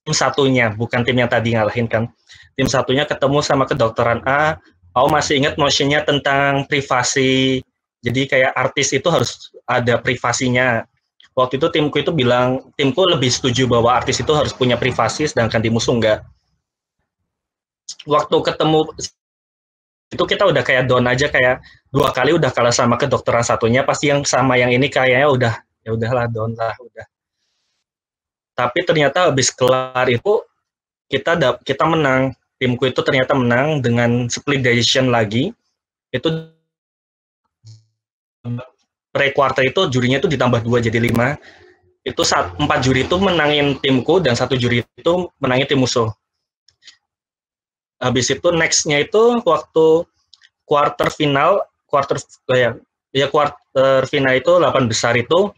Tim satunya, bukan tim yang tadi ngalahin kan. Tim satunya ketemu sama kedokteran A. Aku masih ingat motionnya tentang privasi. Jadi kayak artis itu harus ada privasinya. Waktu itu timku itu bilang, timku lebih setuju bahwa artis itu harus punya privasi, sedangkan tim musuh enggak. Waktu ketemu itu kita udah kayak down aja, kayak 2 kali udah kalah sama kedokteran satunya, pasti yang sama yang ini kayaknya udah, ya udahlah, down lah, udah. Tapi ternyata habis kelar itu kita menang. Timku itu ternyata menang dengan split decision lagi. Itu pre-quarter itu jurinya itu ditambah 2 jadi 5. Itu 4 juri itu menangin timku dan 1 juri itu menangin tim musuh. Habis itu next-nya itu waktu quarter final itu 8 besar itu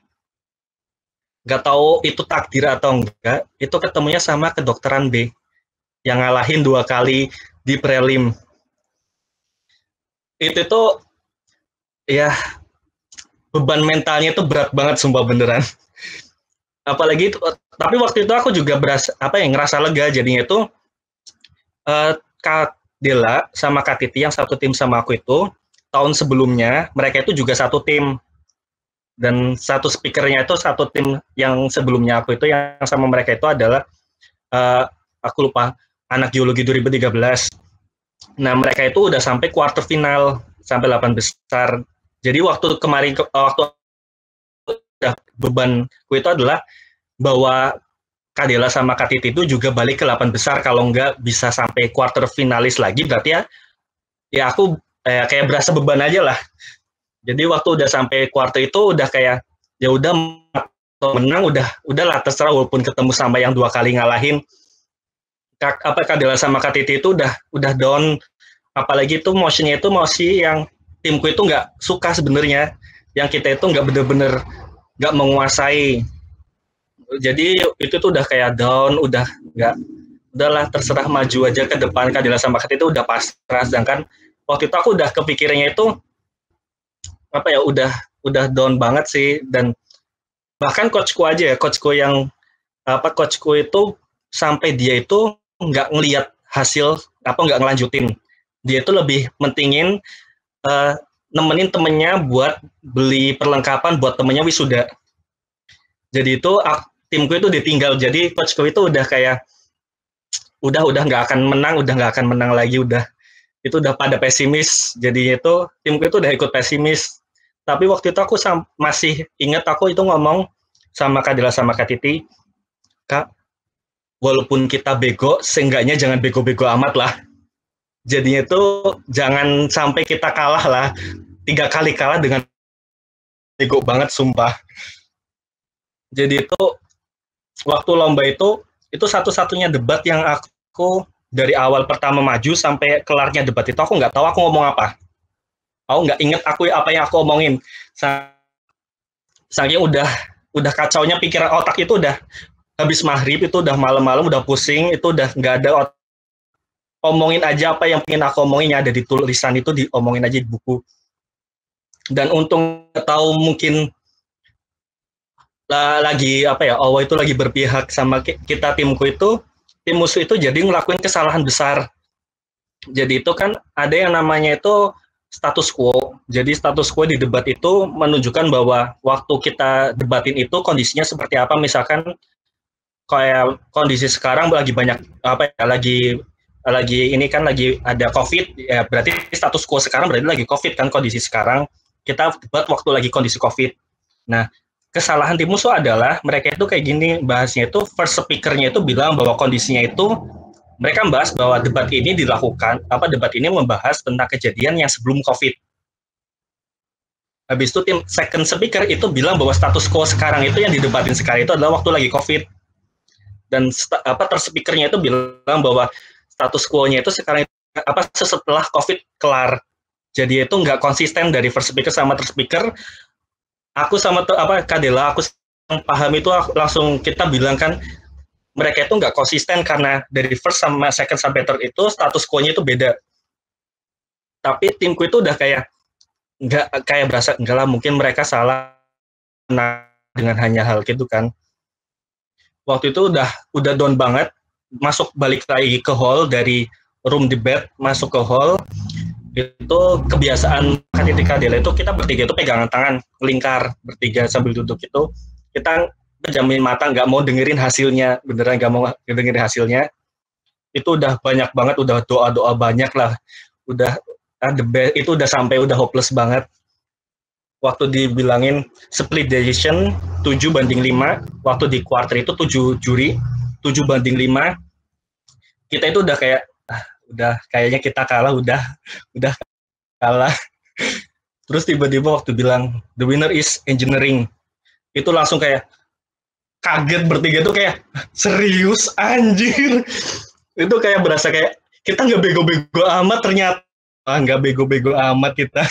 nggak tahu itu takdir atau enggak, itu ketemunya sama kedokteran B yang ngalahin 2 kali di prelim. Itu tuh ya beban mentalnya itu berat banget, sumpah beneran. Apalagi itu, tapi waktu itu aku juga ngerasa lega jadinya itu Kak Dela sama Kak Titi yang satu tim sama aku itu tahun sebelumnya mereka itu juga satu tim, dan satu speakernya itu satu tim yang sebelumnya aku itu yang sama mereka itu adalah aku lupa, anak geologi 2013. Nah mereka itu udah sampai quarter final, sampai 8 besar. Jadi waktu kemarin waktu bebanku itu adalah bahwa Kak Dela sama Kak Titi itu juga balik ke 8 besar, kalau nggak bisa sampai quarter finalis lagi, berarti ya aku kayak berasa beban aja lah. Jadi waktu udah sampai quarter itu udah kayak ya udah menang, udahlah terserah, walaupun ketemu sama yang 2 kali ngalahin. Kak Dela sama Kak Titi itu udah down, apalagi itu motionnya itu mosi yang timku itu nggak suka sebenarnya, yang kita itu nggak bener-bener nggak menguasai. Jadi itu tuh udah kayak down, udahlah terserah, maju aja ke depan. Kak Dela sama Kak Titi itu udah pasrah, sedangkan waktu itu aku udah kepikirannya itu udah down banget sih. Dan bahkan coachku itu sampai dia itu nggak ngelihat hasil, nggak ngelanjutin. Dia itu lebih mentingin nemenin temennya buat beli perlengkapan buat temennya wisuda. Jadi itu timku itu ditinggal. Jadi coachku itu udah kayak udah nggak akan menang lagi, itu udah pada pesimis. Jadi itu timku itu udah ikut pesimis. Tapi waktu itu aku masih ingat, aku itu ngomong sama Kak Dela sama Kak Titi, Kak, walaupun kita bego, seenggaknya jangan bego-bego amat lah. Jadinya itu jangan sampai kita kalah lah. 3 kali kalah dengan bego banget, sumpah. Jadi itu waktu lomba itu satu-satunya debat yang aku dari awal pertama maju sampai kelarnya debat itu aku nggak tahu aku ngomong apa. Aku nggak inget apa yang aku omongin. Saking udah kacaunya pikiran, otak itu udah habis maghrib, itu udah malam-malam, udah pusing, itu udah nggak ada omongin aja apa yang pengen aku omongin, ada di tulisan itu diomongin aja di buku. Dan untung tahu mungkin lagi Allah itu lagi berpihak sama kita, timku itu, tim musuh itu jadi ngelakuin kesalahan besar. Jadi itu kan ada yang namanya itu status quo. Jadi status quo di debat itu menunjukkan bahwa waktu kita debatin itu kondisinya seperti apa. Misalkan kayak kondisi sekarang lagi banyak lagi ini kan lagi ada COVID, ya berarti status quo sekarang berarti lagi COVID kan kondisi sekarang. Kita debat waktu lagi kondisi COVID. Nah, kesalahan tim musuh adalah mereka itu kayak gini bahasnya itu, first speaker-nya itu bilang bahwa kondisinya itu mereka membahas bahwa debat ini debat ini membahas tentang kejadian yang sebelum COVID. Habis itu tim second speaker itu bilang bahwa status quo sekarang itu yang didebatin sekarang itu adalah waktu lagi COVID. Dan third speaker-nya itu bilang bahwa status quo-nya itu sekarang setelah COVID kelar. Jadi itu nggak konsisten dari first speaker sama third speaker. Aku sama Kak Dela, aku paham itu langsung kita bilang kan mereka itu nggak konsisten karena dari first sama second sampai third itu status quo-nya itu beda. Tapi timku itu udah kayak nggak kayak berasa enggak lah mungkin mereka salah dengan hanya hal gitu kan. Waktu itu udah down banget, masuk balik lagi ke hall dari room debate masuk ke hall itu kebiasaan ketika Dela itu kita bertiga itu pegangan tangan lingkar bertiga sambil duduk itu kita pejamin mata nggak mau dengerin hasilnya beneran nggak mau dengerin hasilnya itu udah banyak banget udah doa banyak lah udah itu udah sampai udah hopeless banget waktu dibilangin split decision 7-5 waktu di quarter itu 7 juri 7-5 kita itu udah kayak udah kayaknya kita kalah udah kalah terus tiba-tiba waktu bilang the winner is engineering itu langsung kayak kaget bertiga tuh kayak serius anjir itu kayak berasa kayak kita nggak bego-bego amat ternyata nggak bego-bego amat kita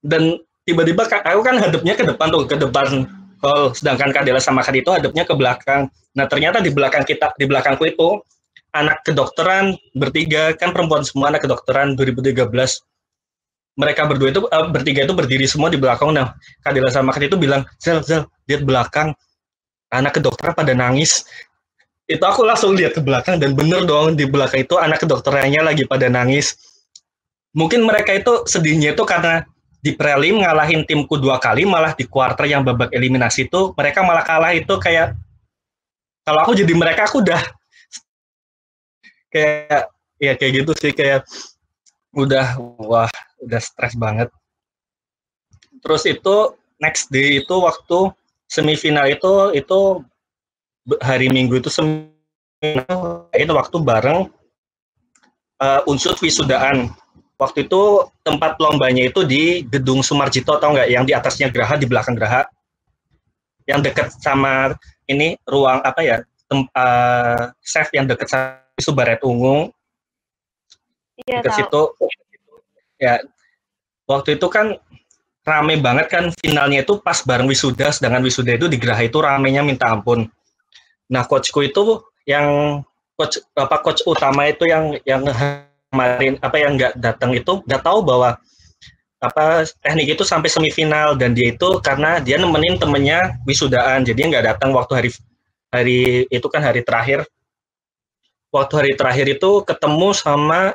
dan tiba-tiba aku kan hadapnya ke depan hall sedangkan Kadela sama Kadi itu hadapnya ke belakang nah ternyata di belakangku itu anak kedokteran bertiga kan perempuan semua anak kedokteran 2013 mereka berdua itu bertiga itu berdiri semua di belakang nah Kadela sama Kadi itu bilang Zel lihat belakang anak kedokteran pada nangis itu aku langsung lihat ke belakang dan bener dong di belakang itu anak kedokterannya lagi pada nangis mungkin mereka itu sedihnya itu karena di prelim ngalahin timku 2 kali malah di quarter yang babak eliminasi itu mereka malah kalah itu kayak kalau aku jadi mereka aku udah kayak ya kayak gitu sih kayak udah stres banget terus itu next day itu waktu semifinal itu hari Minggu itu semifinal itu waktu bareng unsur wisudaan waktu itu tempat lombanya itu di gedung Sumarjito tau nggak yang di atasnya Graha di belakang Graha yang dekat sama ini ruang apa ya chef yang dekat sama Subaret Ungu iya, dekat situ ya waktu itu kan rame banget kan finalnya itu pas bareng wisuda sedangkan wisuda itu di Graha itu ramenya minta ampun nah coachku itu yang coach utama itu yang kemarin yang nggak datang itu nggak tahu bahwa teknik itu sampai semifinal dan dia itu karena dia nemenin temennya wisudaan jadi nggak datang waktu hari itu kan hari terakhir waktu hari terakhir itu ketemu sama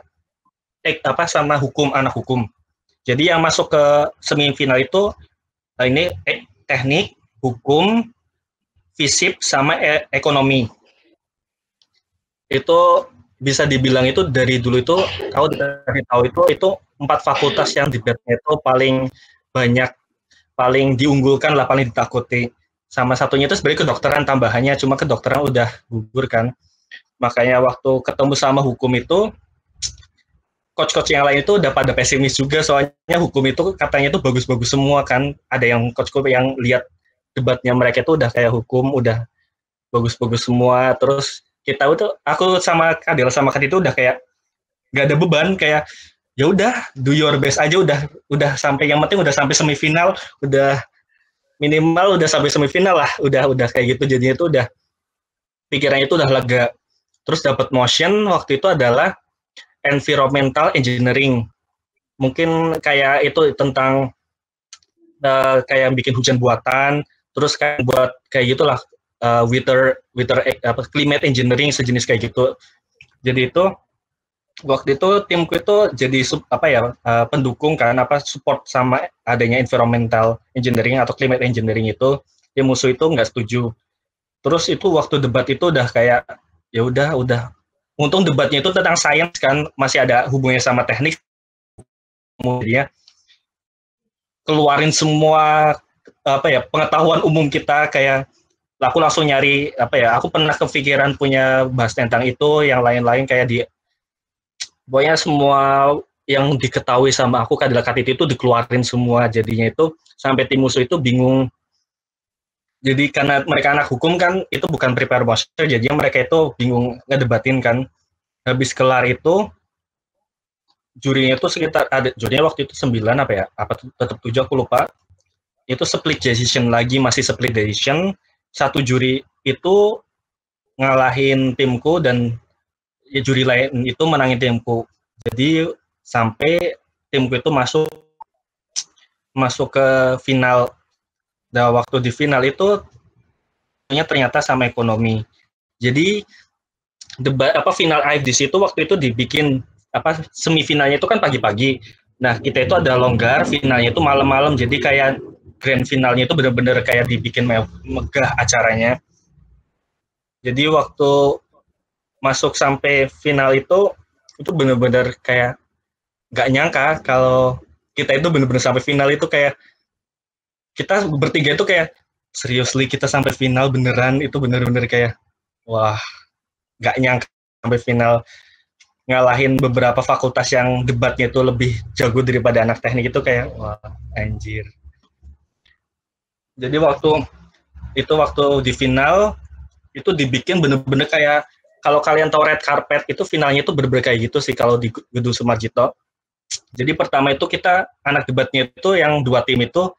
sama anak hukum jadi yang masuk ke semifinal itu ini teknik hukum fisip sama ekonomi itu bisa dibilang itu dari dulu itu itu 4 fakultas yang debatnya itu paling banyak paling diunggulkan lah paling ditakuti sama satunya itu sebenarnya kedokteran tambahannya cuma kedokteran udah gugur kan makanya waktu ketemu sama hukum itu coach-coach yang lain itu udah pada pesimis juga soalnya hukum itu katanya itu bagus-bagus semua kan ada yang coach yang lihat debatnya mereka itu udah kayak hukum udah bagus-bagus semua terus kita itu aku sama Kadel sama Kadi itu udah kayak gak ada beban kayak ya udah do your best aja udah sampai yang penting udah sampai semifinal udah minimal udah sampai semifinal lah udah kayak gitu jadinya itu udah pikirannya itu udah lega terus dapat motion waktu itu adalah environmental engineering mungkin kayak itu tentang kayak bikin hujan buatan terus kayak buat kayak gitulah weather climate engineering sejenis kayak gitu jadi itu waktu itu timku itu jadi pendukung kan support sama adanya environmental engineering atau climate engineering itu tim musuh itu nggak setuju terus itu waktu debat itu udah kayak ya udah untung debatnya itu tentang sains kan masih ada hubungannya sama teknik kemudian keluarin semua pengetahuan umum kita kayak aku langsung nyari aku pernah kepikiran punya bahas tentang itu yang lain-lain kayak pokoknya semua yang diketahui sama aku Kadela Katiti itu dikeluarin semua jadinya itu sampai tim musuh itu bingung jadi karena mereka anak hukum kan itu bukan prepare motion jadinya mereka itu bingung ngedebatin kan habis kelar itu jurinya itu sekitar ada jurinya waktu itu 9 tetap 7 aku lupa itu split decision lagi, masih split decision. Satu juri itu ngalahin timku dan ya, juri lain itu menangin timku. Jadi sampai timku itu masuk ke final. Dan waktu di final itu ternyata sama ekonomi. Jadi debat final IFDC itu waktu itu dibikin semifinalnya itu kan pagi-pagi. Nah, kita itu ada longgar, finalnya itu malam-malam. Jadi kayak grand finalnya itu benar-benar kayak dibikin megah acaranya. Jadi waktu masuk sampai final itu benar-benar kayak nggak nyangka kalau kita itu benar-benar sampai final itu kayak kita bertiga itu kayak seriously kita sampai final beneran, itu benar-benar kayak wah, nggak nyangka sampai final, ngalahin beberapa fakultas yang debatnya itu lebih jago daripada anak teknik, itu kayak wah anjir. Jadi waktu di final itu dibikin bener-bener kayak, kalau kalian tahu red carpet itu finalnya itu bener-bener kayak gitu sih kalau di Gedung Sumarjito. Jadi pertama itu kita anak debatnya itu yang 2 tim itu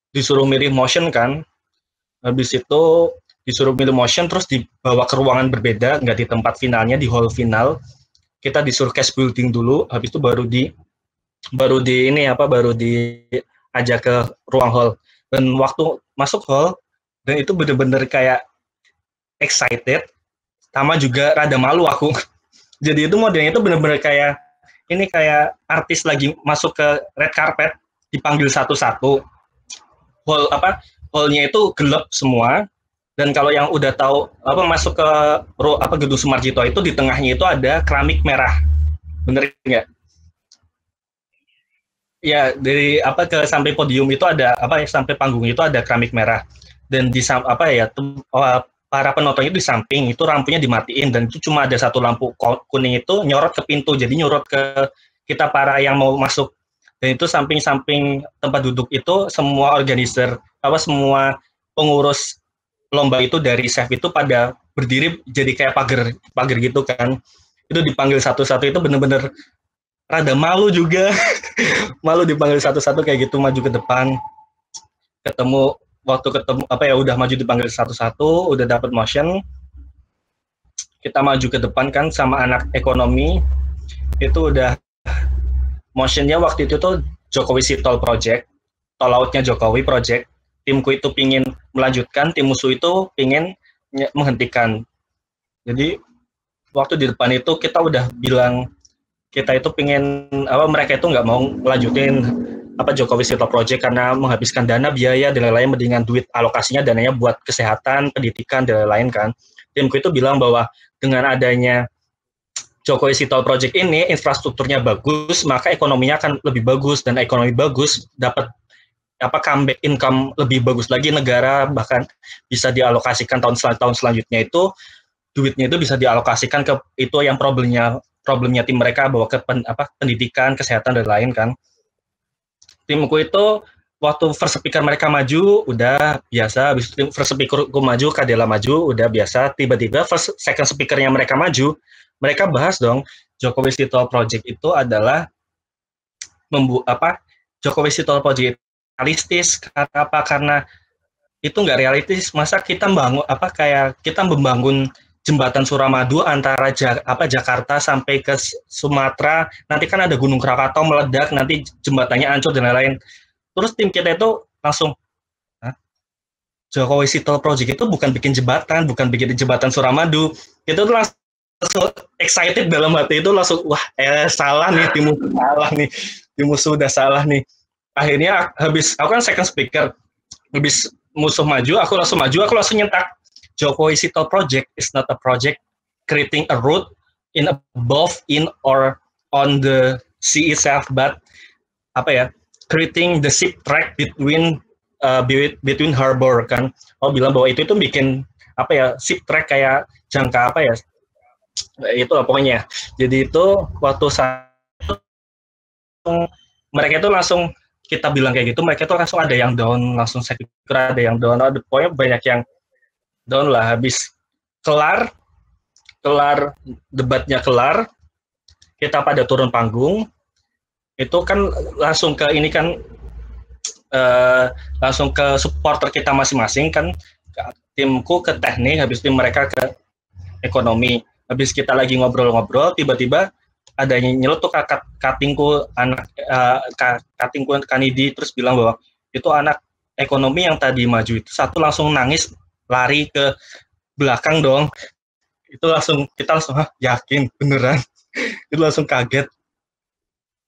disuruh milih motion kan, habis itu disuruh milih motion terus dibawa ke ruangan berbeda, nggak di tempat finalnya, di hall final. Kita disuruh case building dulu, habis itu baru diajak ke ruang hall. Dan waktu masuk hall, dan itu bener-bener kayak excited, sama juga rada malu aku. Jadi itu modelnya itu bener-bener kayak artis lagi masuk ke red carpet, dipanggil satu-satu. Hallnya itu gelap semua. Dan kalau yang udah tahu masuk ke Gedung Sumarjito itu di tengahnya itu ada keramik merah, bener nggak? Ya, dari sampai podium itu ada sampai panggung itu ada keramik merah, dan di para penonton itu di samping itu lampunya dimatiin, dan itu cuma ada satu lampu kuning itu nyorot ke pintu, jadi nyorot ke kita para yang mau masuk. Dan itu samping-samping tempat duduk itu semua organizer semua pengurus lomba itu dari chef itu pada berdiri jadi kayak pagar gitu kan. Itu dipanggil satu-satu, itu bener-bener rada malu juga. Malu dipanggil satu-satu kayak gitu, maju ke depan. Waktu ketemu udah maju dipanggil satu-satu, udah dapat motion. Kita maju ke depan kan sama anak ekonomi. Itu udah motionnya waktu itu tuh Jokowi Sitol Project, tol lautnya Jokowi Project. Timku itu pingin melanjutkan, tim musuh itu pingin menghentikan. Jadi waktu di depan itu kita udah bilang kita itu pingin mereka itu nggak mau melanjutin Jokowi Sitol Project karena menghabiskan dana, biaya dan lain-lain, mendingan duit alokasinya dananya buat kesehatan, pendidikan dan lain-lain kan. Timku itu bilang bahwa dengan adanya Jokowi Sitol Project ini infrastrukturnya bagus, maka ekonominya akan lebih bagus, dan ekonomi bagus dapat comeback income lebih bagus lagi, negara bahkan bisa dialokasikan tahun selanjutnya itu duitnya itu bisa dialokasikan ke itu yang problemnya tim mereka, bahwa ke pendidikan, kesehatan dan lain kan. Timku itu waktu first speaker mereka maju udah biasa, habis itu first speakerku maju, Kadela maju udah biasa, tiba-tiba second speakernya mereka maju, mereka bahas dong Jokowi Sitol Project itu adalah Jokowi Sitol Project realistis. Karena itu nggak realistis, masa kita membangun jembatan Suramadu antara Jakarta sampai ke Sumatera, nanti kan ada Gunung Krakatau meledak, nanti jembatannya hancur dan lain-lain. Terus tim kita itu langsung, Jokowi Sitol Project itu bukan bikin jembatan Suramadu. Itu tuh langsung excited dalam hati itu, langsung wah salah nih, tim musuh udah salah nih. Akhirnya aku kan second speaker, habis musuh maju, aku langsung nyentak, Jokowi Sitol Project is not a project creating a route above, in or on the sea itself, but creating the ship track between harbor kan. Bilang bahwa itu bikin ship track kayak jangka itu lah pokoknya. Jadi itu waktu mereka itu langsung, kita bilang kayak gitu, mereka itu langsung ada yang down, langsung saya kira ada yang down, pokoknya banyak yang down lah. Habis kelar debatnya kelar, kita pada turun panggung, itu kan langsung ke ini kan, langsung ke supporter kita masing-masing kan, timku ke teknik, habis tim mereka ke ekonomi. Habis kita lagi ngobrol-ngobrol, tiba-tiba ada yang nyelotok katingku Kanidi, terus bilang bahwa itu anak ekonomi yang tadi maju itu satu langsung nangis lari ke belakang dong. Itu kita langsung yakin beneran. Itu langsung kaget.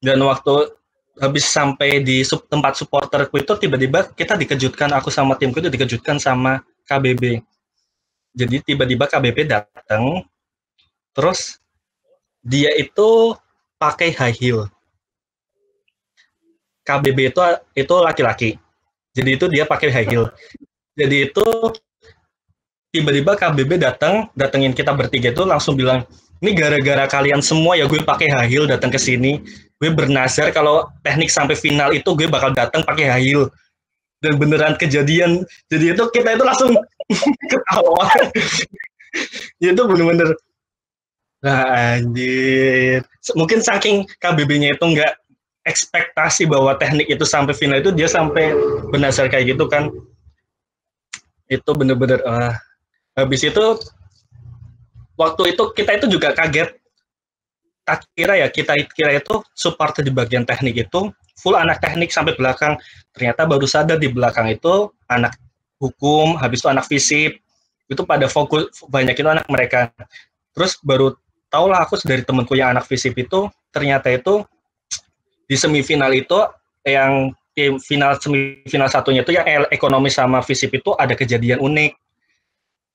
Dan waktu habis sampai di tempat supporterku itu tiba-tiba kita dikejutkan, aku sama timku itu dikejutkan sama KBB. Jadi tiba-tiba KBB datang, terus dia itu pakai high heel. KBB itu laki-laki. Jadi itu dia pakai high heel. Jadi itu tiba-tiba KBB datengin kita bertiga itu langsung bilang, ini gara-gara kalian semua ya gue pakai high heel datang ke sini. Gue bernazar kalau teknik sampai final itu gue bakal datang pakai high heel. Dan beneran kejadian. Jadi itu kita itu langsung ketawa. Itu bener-bener anjir. Mungkin saking KBB-nya itu nggak ekspektasi bahwa teknik itu sampai final itu, dia sampai bernazar kayak gitu kan. Itu bener-bener habis itu waktu itu kita itu juga kaget. Tak kira ya, kita kira itu supporter di bagian teknik itu full anak teknik sampai belakang. Ternyata baru sadar di belakang itu anak hukum, habis itu anak fisip. Itu pada fokus, banyak itu anak mereka. Terus baru tau lah aku dari temenku yang anak fisip itu, ternyata itu di semifinal itu, yang tim semifinal satunya itu yang ekonomi sama fisip itu ada kejadian unik.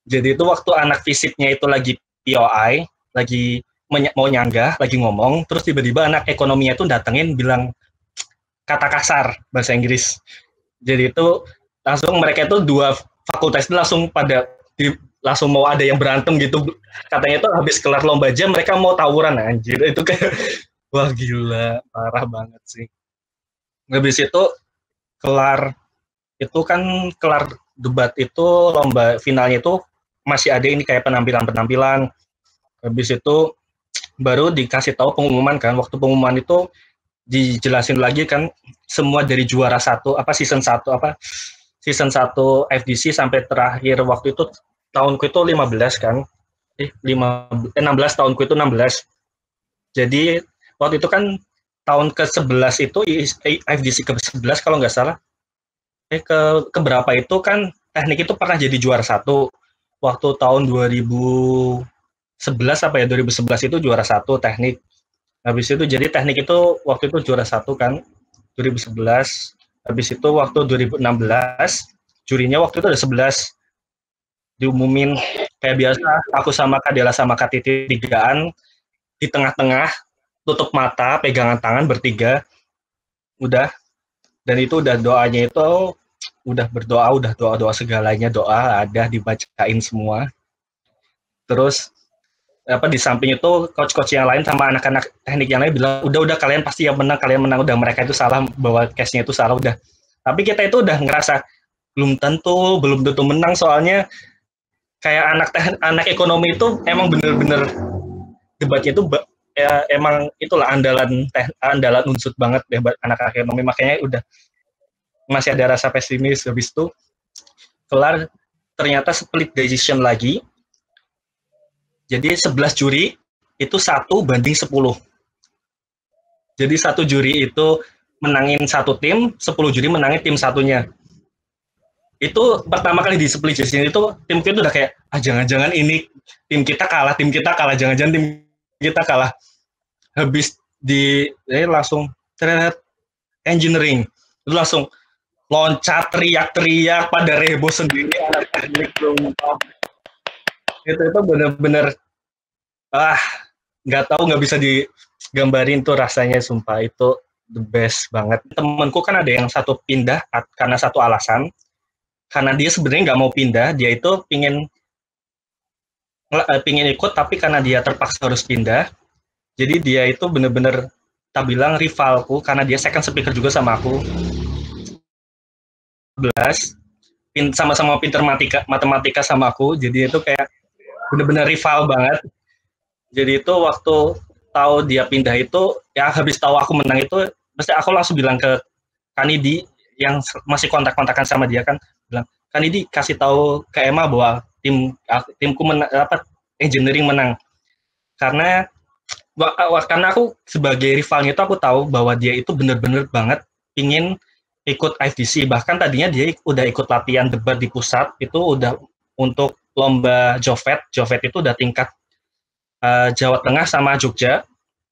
Jadi itu waktu anak fisipnya itu lagi POI, lagi mau nyanggah, lagi ngomong, terus tiba-tiba anak ekonominya itu datengin bilang kata kasar bahasa Inggris. Jadi itu langsung mereka itu dua fakultas itu langsung langsung mau ada yang berantem gitu. Katanya itu habis kelar lomba jam mereka mau tawuran, anjir. Itu kayak wah gila, parah banget sih. Habis itu kelar debat itu, lomba finalnya itu masih ada ini kayak penampilan. Habis itu baru dikasih tahu pengumuman kan. Waktu pengumuman itu dijelasin lagi kan, semua dari juara season 1 FDC sampai terakhir waktu itu tahunku itu 15 kan. 16 tahunku itu 16. Jadi waktu itu kan tahun ke-11 itu FDC ke-11 kalau nggak salah. Ke berapa itu kan teknik itu pernah jadi juara 1. Waktu tahun 2011 itu juara 1 teknik. Habis itu jadi teknik itu waktu itu juara 1 kan 2011. Habis itu waktu 2016 jurinya waktu itu ada 11. Diumumin kayak biasa, aku sama Kadela sama Kak Titi tigaan di tengah-tengah, tutup mata, pegangan tangan bertiga. Udah. Dan itu udah doanya itu udah berdoa, udah doa segalanya, doa ada dibacain semua. Terus di samping itu coach-coach yang lain sama anak-anak teknik yang lain bilang udah kalian pasti yang menang, udah mereka itu salah, bahwa case-nya itu salah udah. Tapi kita itu udah ngerasa belum tentu menang, soalnya kayak anak ekonomi itu emang bener-bener debatnya itu ya emang itulah andalan unsur banget debat anak ekonomi, makanya udah masih ada rasa pesimis. Habis itu kelar ternyata split decision lagi. Jadi 11 juri itu 1 banding 10. Jadi 1 juri itu menangin 1 tim, 10 juri menangin tim satunya. Itu pertama kali di split decision itu timku itu udah kayak jangan-jangan ini tim kita kalah, jangan-jangan tim kita kalah. Habis langsung engineering itu langsung loncat teriak-teriak pada rebo sendiri anak teknik. Itu bener-bener nggak bisa digambarin tuh rasanya, sumpah itu the best banget. Temanku kan ada yang satu pindah karena satu alasan, karena dia sebenarnya nggak mau pindah, dia itu pingin ikut tapi karena dia terpaksa harus pindah, jadi dia itu bener-bener tak bilang rivalku karena dia second speaker juga sama aku. 11 sama-sama pinter matematika sama aku, jadi itu kayak bener-bener rival banget. Jadi itu waktu tahu dia pindah itu, ya habis tahu aku menang itu, pasti aku langsung bilang ke Kanidi, yang masih kontak-kontakan sama dia kan bilang, kan ini kasih tahu ke Emma bahwa timku engineering menang. Karena aku sebagai rivalnya itu aku tahu bahwa dia itu bener-bener banget ingin ikut IFDC. Bahkan tadinya dia udah ikut latihan debat di pusat, itu udah untuk lomba Jovet itu udah tingkat Jawa Tengah sama Jogja.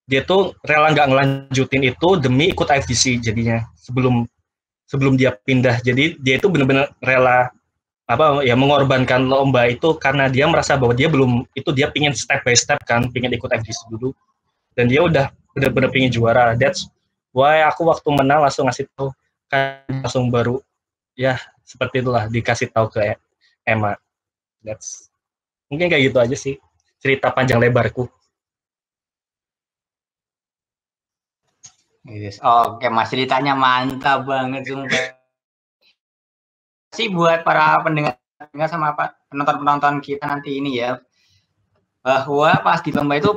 Dia tuh rela nggak ngelanjutin itu demi ikut IFDC jadinya sebelum dia pindah. Jadi dia itu benar-benar rela mengorbankan lomba itu karena dia merasa bahwa dia pingin step by step kan, pingin ikut IFDC dulu, dan dia udah benar-benar pingin juara. That's why aku waktu menang langsung ngasih tahu, kan langsung baru ya seperti itulah dikasih tahu ke Emma. That's mungkin kayak gitu aja sih cerita panjang lebarku. Yes. Oke, Mas, ceritanya mantap banget sumpah. Sih buat para pendengar sama penonton kita nanti ini ya, bahwa pas di lomba itu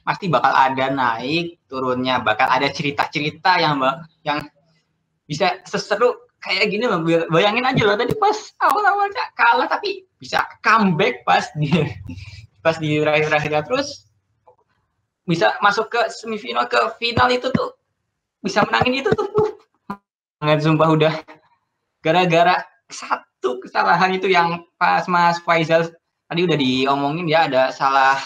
pasti bakal ada naik turunnya, bakal ada cerita-cerita yang bisa seseru kayak gini loh. Bayangin aja loh, tadi pas awal-awalnya kalah tapi bisa comeback pas di terakhir terus bisa masuk ke semifinal, ke final itu tuh bisa menangin itu tuh. Nggak, sumpah udah gara-gara satu kesalahan itu yang pas Mas Faisal tadi udah diomongin ya, ada salah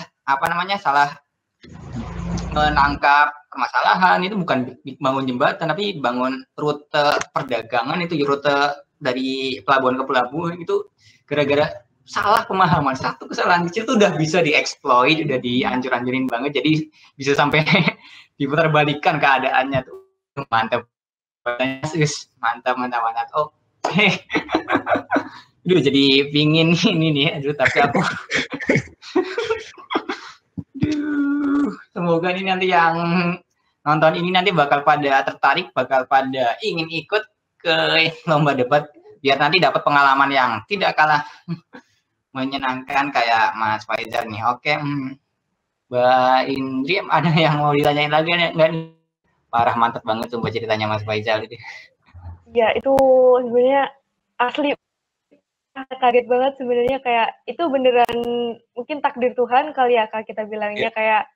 menangkap permasalahan. Itu bukan bangun jembatan tapi bangun rute perdagangan, itu rute dari pelabuhan ke pelabuhan. Itu gara-gara salah pemahaman, satu kesalahan kecil tuh udah bisa dieksploit, udah dihancur-hancurin banget, jadi bisa sampai diputar balikan keadaannya tuh. Mantap, mantap. Oke. Aduh, jadi pingin ini nih, tapi aku semoga ini nanti yang nonton ini nanti bakal pada tertarik, bakal pada ingin ikut ke lomba debat, biar nanti dapat pengalaman yang tidak kalah menyenangkan kayak Mas Faizal nih. Oke, Mbak Indri, ada yang mau ditanyain lagi nggak? Parah, mantap banget tuh ceritanya Mas Faizal itu. Ya, itu sebenarnya asli kaget banget sebenarnya, kayak itu beneran mungkin takdir Tuhan kali ya Kak, kita bilangnya. Kayak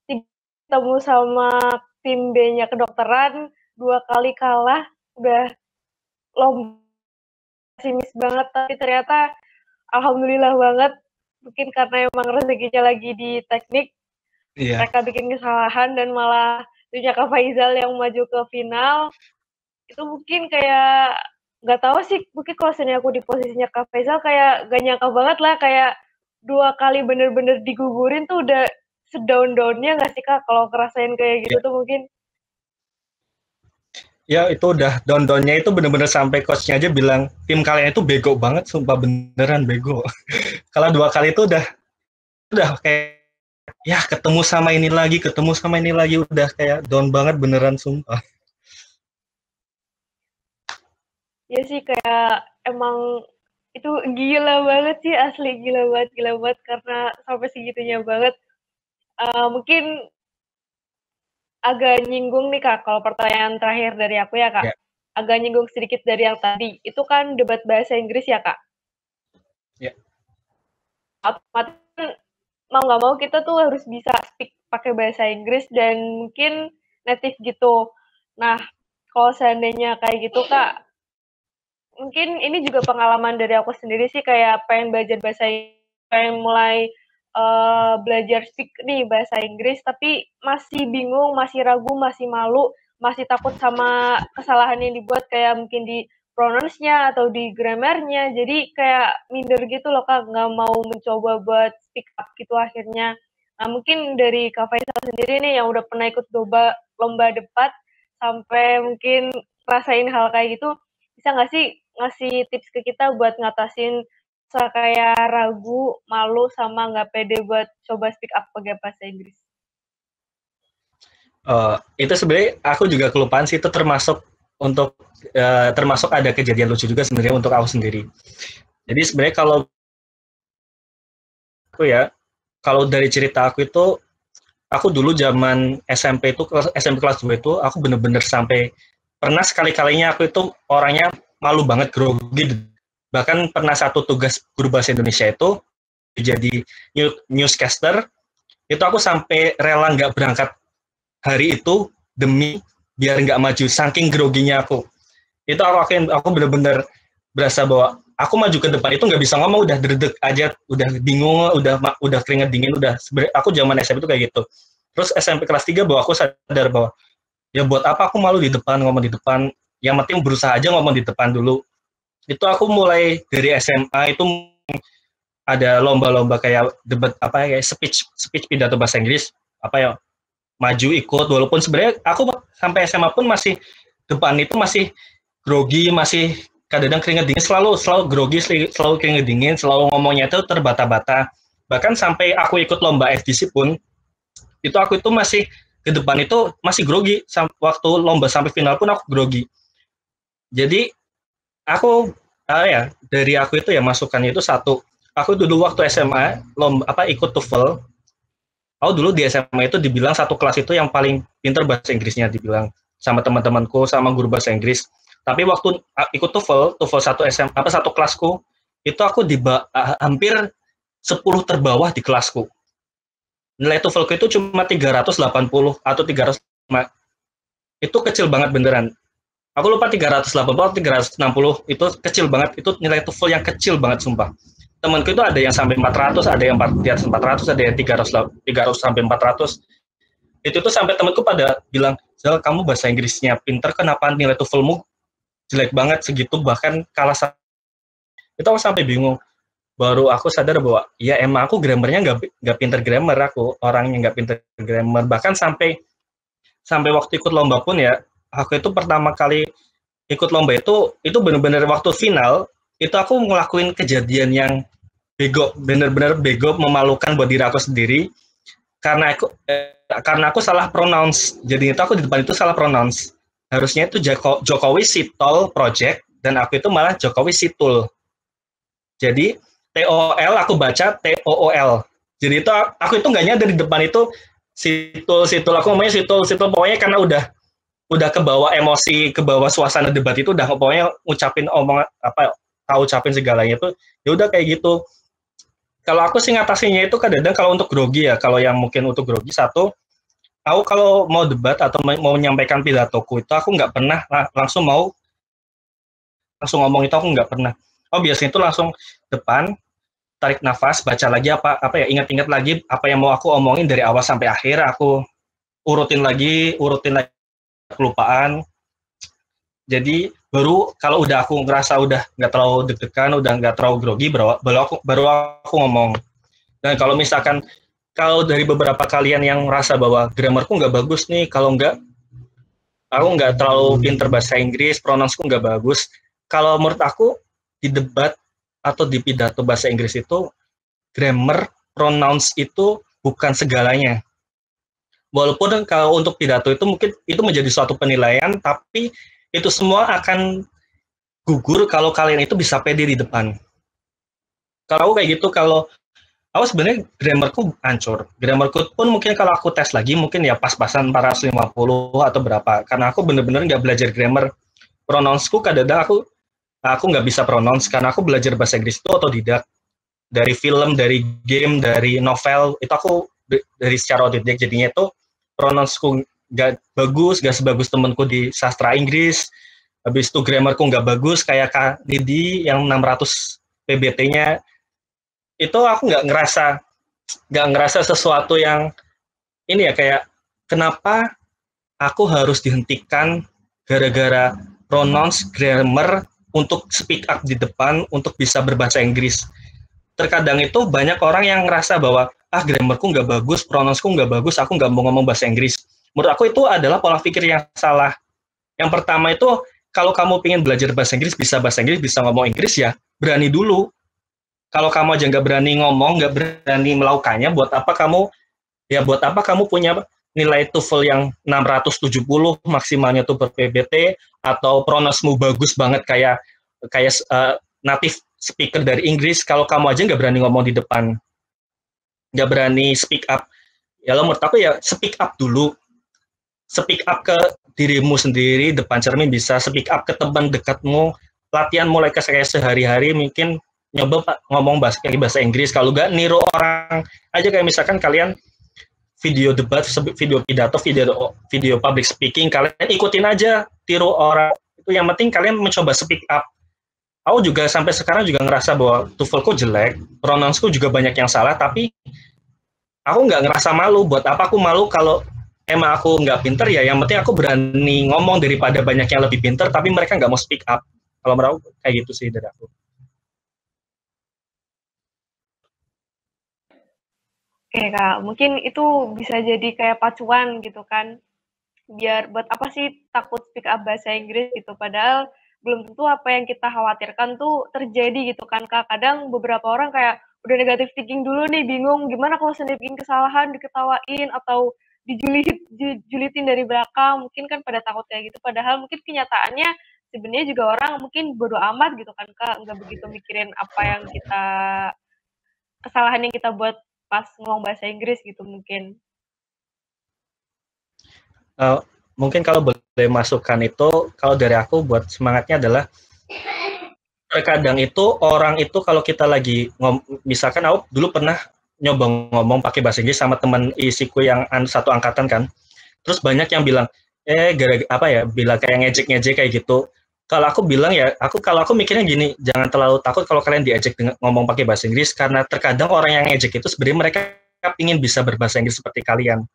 ketemu sama tim B-nya kedokteran 2 kali kalah, udah lomba pesimis banget, tapi ternyata alhamdulillah banget, mungkin karena emang rezekinya lagi di teknik, mereka bikin kesalahan dan malah punya Kak Faizal yang maju ke final. Itu mungkin kayak nggak tahu sih, mungkin kalau misalnya aku di posisinya Kak Faizal kayak gak nyangka banget lah, kayak 2 kali bener-bener digugurin tuh udah sedown-downnya nggak sih Kak, kalau ngerasain kayak gitu tuh mungkin. Ya itu udah down-downnya itu bener-bener sampai coachnya aja bilang tim kalian itu bego banget, sumpah beneran bego. Kalau 2 kali itu udah kayak ya ketemu sama ini lagi, udah kayak down banget beneran sumpah. Ya sih, kayak emang itu gila banget sih, asli gila banget karena sampai segitunya banget. Mungkin agak nyinggung nih Kak, kalau pertanyaan terakhir dari aku ya Kak, agak nyinggung sedikit dari yang tadi. Itu kan debat bahasa Inggris ya Kak? Ya. Otomatis mau nggak mau kita tuh harus bisa speak pakai bahasa Inggris dan mungkin native gitu. Nah, kalau seandainya kayak gitu Kak, mungkin ini juga pengalaman dari aku sendiri sih, kayak pengen belajar bahasa Inggris, pengen mulai belajar speak nih bahasa Inggris, tapi masih bingung, masih ragu, masih malu, masih takut sama kesalahan yang dibuat, kayak mungkin di pronounce-nya atau di grammar-nya. Jadi kayak minder gitu loh Kak, nggak mau mencoba buat speak up gitu akhirnya. Nah, mungkin dari Kak Faisal sendiri nih yang udah pernah ikut lomba debat sampai mungkin rasain hal kayak gitu, bisa nggak sih ngasih tips ke kita buat ngatasin kayak ragu, malu, sama nggak pede buat coba speak up pakai bahasa Inggris? Itu sebenarnya aku juga kelupaan sih, itu termasuk ada kejadian lucu juga sebenarnya untuk aku sendiri. Jadi sebenarnya kalau dari cerita aku itu, aku dulu zaman SMP kelas 2 itu aku bener-bener sampai pernah sekali-kalinya aku itu orangnya malu banget, grogi. Bahkan pernah satu tugas guru bahasa Indonesia itu jadi newscaster, itu aku sampai rela nggak berangkat hari itu demi biar nggak maju, saking groginya aku. Itu aku bener-bener berasa bahwa aku maju ke depan itu nggak bisa ngomong, udah derdek aja, udah bingung, udah keringet dingin, aku zaman SMP itu kayak gitu. Terus SMP kelas 3 bahwa aku sadar bahwa ya buat apa aku malu di depan, ngomong di depan, yang penting berusaha aja ngomong di depan dulu. Itu aku mulai dari SMA itu ada lomba-lomba kayak debat kayak speech pidato bahasa Inggris, maju ikut, walaupun sebenarnya aku sampai SMA pun masih depan itu masih grogi, masih kadang-kadang keringet dingin, selalu grogi, selalu keringet dingin, selalu ngomongnya itu terbata-bata. Bahkan sampai aku ikut lomba FDC pun, itu aku itu masih ke depan itu masih grogi, waktu lomba sampai final pun aku grogi. Jadi aku dari aku itu ya masukannya itu satu, aku dulu waktu SMA ikut TOEFL. Aku dulu di SMA itu dibilang satu kelas itu yang paling pintar bahasa Inggrisnya, dibilang sama teman-temanku, sama guru bahasa Inggris. Tapi waktu ikut TOEFL satu SMA satu kelasku, itu aku hampir 10 terbawah di kelasku. Nilai TOEFL itu cuma 380 atau 305. Itu kecil banget beneran. Aku lupa 380 atau 360, itu kecil banget. Itu nilai TOEFL yang kecil banget, sumpah. Temanku itu ada yang sampai 400, ada yang di atas 400, ada yang 300 sampai 400. Itu tuh sampai temanku pada bilang, "Zal, kamu bahasa Inggrisnya pinter, kenapa nilai TOEFL-mu jelek banget segitu, bahkan kalah." Itu aku sampai bingung. Baru aku sadar bahwa ya emang aku grammarnya nggak pinter grammar, aku orangnya nggak pinter grammar. Bahkan sampai waktu ikut lomba pun ya, aku itu pertama kali ikut lomba itu benar-benar waktu final, itu aku ngelakuin kejadian yang bego, bener-bener bego, memalukan buat diri aku sendiri, karena aku salah pronounce. Jadi itu aku di depan itu salah pronounce. Harusnya itu Jokowi Sitol Project, dan aku itu malah Jokowi Situl. Jadi TOL aku baca TOOL. Jadi itu aku itu nggak nyadar di depan itu Situl, aku ngomongnya Situl, pokoknya karena udah kebawa emosi, kebawa suasana debat itu, udah pokoknya ngucapin ucapin segalanya itu, ya udah kayak gitu. Kalau aku sih ngatasinya itu kadang-kadang kalau untuk grogi ya, kalau yang mungkin untuk grogi, satu, aku kalau mau debat atau mau menyampaikan pidatoku itu aku nggak pernah langsung ngomong, itu aku nggak pernah. Biasanya itu langsung depan, tarik nafas, baca lagi ingat-ingat lagi apa yang mau aku omongin dari awal sampai akhir, aku urutin lagi kelupaan. Jadi baru kalau udah aku ngerasa udah nggak terlalu deg-degan, udah nggak terlalu grogi, baru aku ngomong. Dan kalau misalkan dari beberapa kalian yang merasa bahwa grammarku nggak bagus nih, kalau aku nggak terlalu pinter bahasa Inggris, pronounce-ku nggak bagus, kalau menurut aku di debat atau di pidato bahasa Inggris itu grammar, pronounce itu bukan segalanya. Walaupun kalau untuk pidato itu mungkin itu menjadi suatu penilaian, tapi itu semua akan gugur kalau kalian itu bisa pede di depan. Kalau aku kayak gitu, kalau aku sebenarnya grammarku hancur. Grammarku pun mungkin kalau aku tes lagi mungkin ya pas-pasan 450 atau berapa. Karena aku bener-bener nggak belajar grammar. Pronounce-ku kadang-kadang aku nggak bisa pronounce karena aku belajar bahasa Inggris itu otodidak. Dari film, dari game, dari novel, itu aku dari secara otodidak, jadinya itu pronounce-ku nggak bagus, nggak sebagus temenku di sastra Inggris. Habis itu grammarku nggak bagus, kayak Kak Nidi yang 600 PBT-nya. Itu aku nggak ngerasa sesuatu yang ini ya, kayak kenapa aku harus dihentikan gara-gara pronounce, grammar, untuk speak up di depan, untuk bisa berbahasa Inggris. Terkadang itu banyak orang yang ngerasa bahwa grammarku nggak bagus, pronounce-ku nggak bagus, aku nggak mau ngomong bahasa Inggris. Menurut aku itu adalah pola pikir yang salah. Yang pertama itu, kalau kamu ingin belajar bahasa Inggris, bisa ngomong Inggris ya, berani dulu. Kalau kamu aja nggak berani ngomong, nggak berani melakukannya, buat apa kamu punya nilai TOEFL yang 670 maksimalnya tuh per PBT, atau pronounce-mu bagus banget kayak native speaker dari Inggris, kalau kamu aja nggak berani ngomong di depan, nggak berani speak up, ya lo menurut aku ya speak up dulu. speak up ke dirimu sendiri depan cermin, bisa speak up ke teman dekatmu, latihan mulai kayak sehari-hari, mungkin nyoba ngomong bahasa Inggris, kalau nggak niru orang aja, kayak misalkan kalian video debat, video pidato, video public speaking, kalian ikutin aja, tiru orang. Itu yang penting kalian mencoba speak up. Aku juga sampai sekarang juga ngerasa bahwa TOEFL-ku jelek, pronounce-ku juga banyak yang salah, tapi aku nggak ngerasa malu. Buat apa aku malu kalau emang aku nggak pinter, ya yang penting aku berani ngomong daripada banyak yang lebih pinter, tapi mereka nggak mau speak up. Kalau menurut aku kayak gitu sih dari aku. Oke Kak, mungkin itu bisa jadi kayak pacuan gitu kan, biar buat apa sih takut speak up bahasa Inggris gitu, padahal belum tentu apa yang kita khawatirkan tuh terjadi gitu kan Kak. Kadang beberapa orang kayak udah negative thinking dulu nih, bingung gimana kalau sendiri bikin kesalahan, diketawain, atau dijulitin dari belakang, mungkin kan pada takut kayak gitu, padahal mungkin kenyataannya sebenarnya juga orang mungkin bodo amat gitu kan Kak, nggak begitu mikirin apa yang kesalahan yang kita buat pas ngomong bahasa Inggris gitu mungkin. Mungkin kalau boleh masukkan itu, kalau dari aku buat semangatnya adalah terkadang itu orang itu kalau kita lagi misalkan aku dulu pernah nyoba ngomong pakai bahasa Inggris sama teman isiku yang satu angkatan kan, terus banyak yang bilang bilang kayak ngejek kayak gitu. Kalau aku bilang ya, kalau aku mikirnya gini, jangan terlalu takut kalau kalian diejek ngomong pakai bahasa Inggris, karena terkadang orang yang ngejek itu sebenarnya mereka ingin bisa berbahasa Inggris seperti kalian.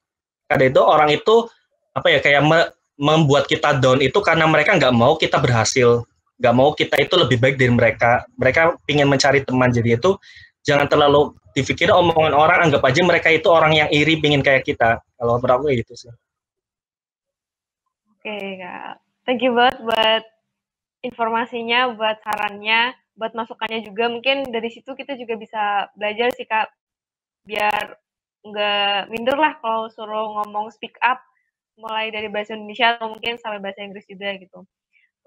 Karena itu orang itu kayak membuat kita down itu karena mereka nggak mau kita berhasil, nggak mau kita itu lebih baik dari mereka. Mereka ingin mencari teman, jadi itu jangan terlalu dipikir omongan orang, anggap aja mereka itu orang yang iri pingin kayak kita. Kalau menurut aku gitu sih. Oke Kak, thank you banget buat informasinya, buat sarannya, buat masukannya juga. Mungkin dari situ kita juga bisa belajar sih Kak, biar nggak minder lah kalau suruh ngomong speak up, mulai dari bahasa Indonesia atau mungkin sampai bahasa Inggris juga gitu.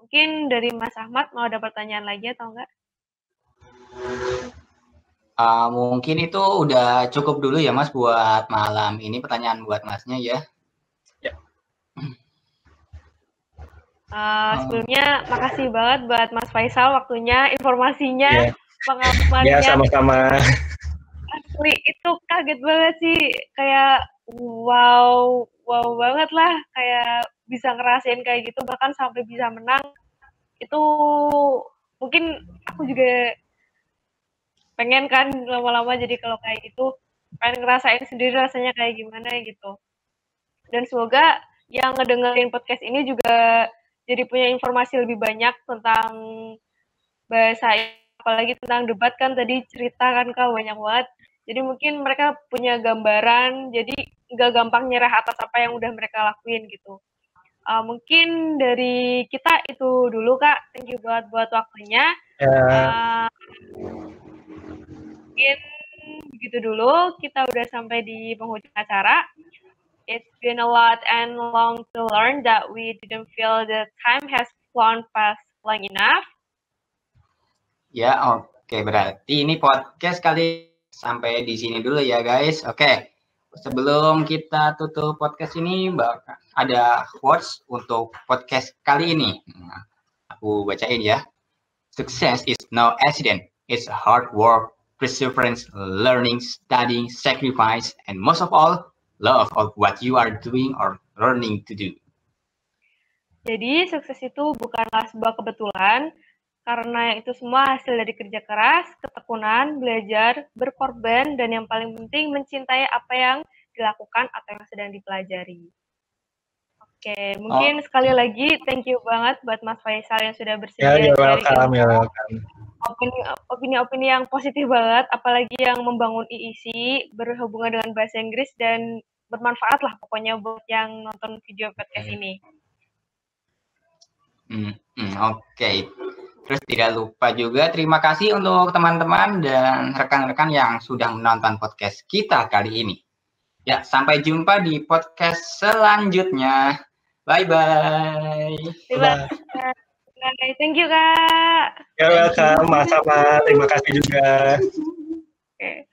Mungkin dari Mas Ahmad mau ada pertanyaan lagi atau enggak? Mungkin itu udah cukup dulu ya Mas buat malam ini, pertanyaan buat Masnya ya. Sebelumnya makasih banget buat Mas Faisal waktunya, informasinya, pengalamannya. Ya, sama-sama. Asli itu kaget banget sih, kayak wow banget lah, kayak bisa ngerasain kayak gitu, bahkan sampai bisa menang. Itu mungkin aku juga pengen kan lama-lama jadi kalau kayak gitu, pengen ngerasain sendiri rasanya kayak gimana gitu. Dan semoga yang ngedengerin podcast ini juga jadi punya informasi lebih banyak tentang bahasa, apalagi tentang debat kan tadi cerita kan Kak banyak banget. Jadi mungkin mereka punya gambaran, jadi nggak gampang nyerah atas apa yang udah mereka lakuin gitu. Mungkin dari kita itu dulu Kak, thank you buat waktunya. Mungkin begitu dulu, kita udah sampai di penghujung acara. It's been a lot and long to learn that we didn't feel the time has flown past long enough. Ya, oke. Berarti ini podcast kali sampai di sini dulu ya guys. Oke. Sebelum kita tutup podcast ini, ada quotes untuk podcast kali ini. Aku bacain ya. Success is no accident. It's hard work, perseverance, learning, studying, sacrifice, and most of all, love of what you are doing or learning to do. Jadi sukses itu bukanlah sebuah kebetulan, karena itu semua hasil dari kerja keras, ketekunan, belajar, berkorban, dan yang paling penting mencintai apa yang dilakukan atau yang sedang dipelajari. Oke, mungkin sekali lagi thank you banget buat Mas Faisal yang sudah bersedia opini-opini yang positif banget, apalagi yang membangun IIC berhubungan dengan bahasa Inggris dan bermanfaat lah pokoknya buat yang nonton video podcast ini. Oke. Terus tidak lupa juga terima kasih untuk teman-teman dan rekan-rekan yang sudah menonton podcast kita kali ini. Ya, sampai jumpa di podcast selanjutnya. Bye-bye. Thank you, Kak. Ya, welcome. Sama-sama. Terima kasih juga. Oke.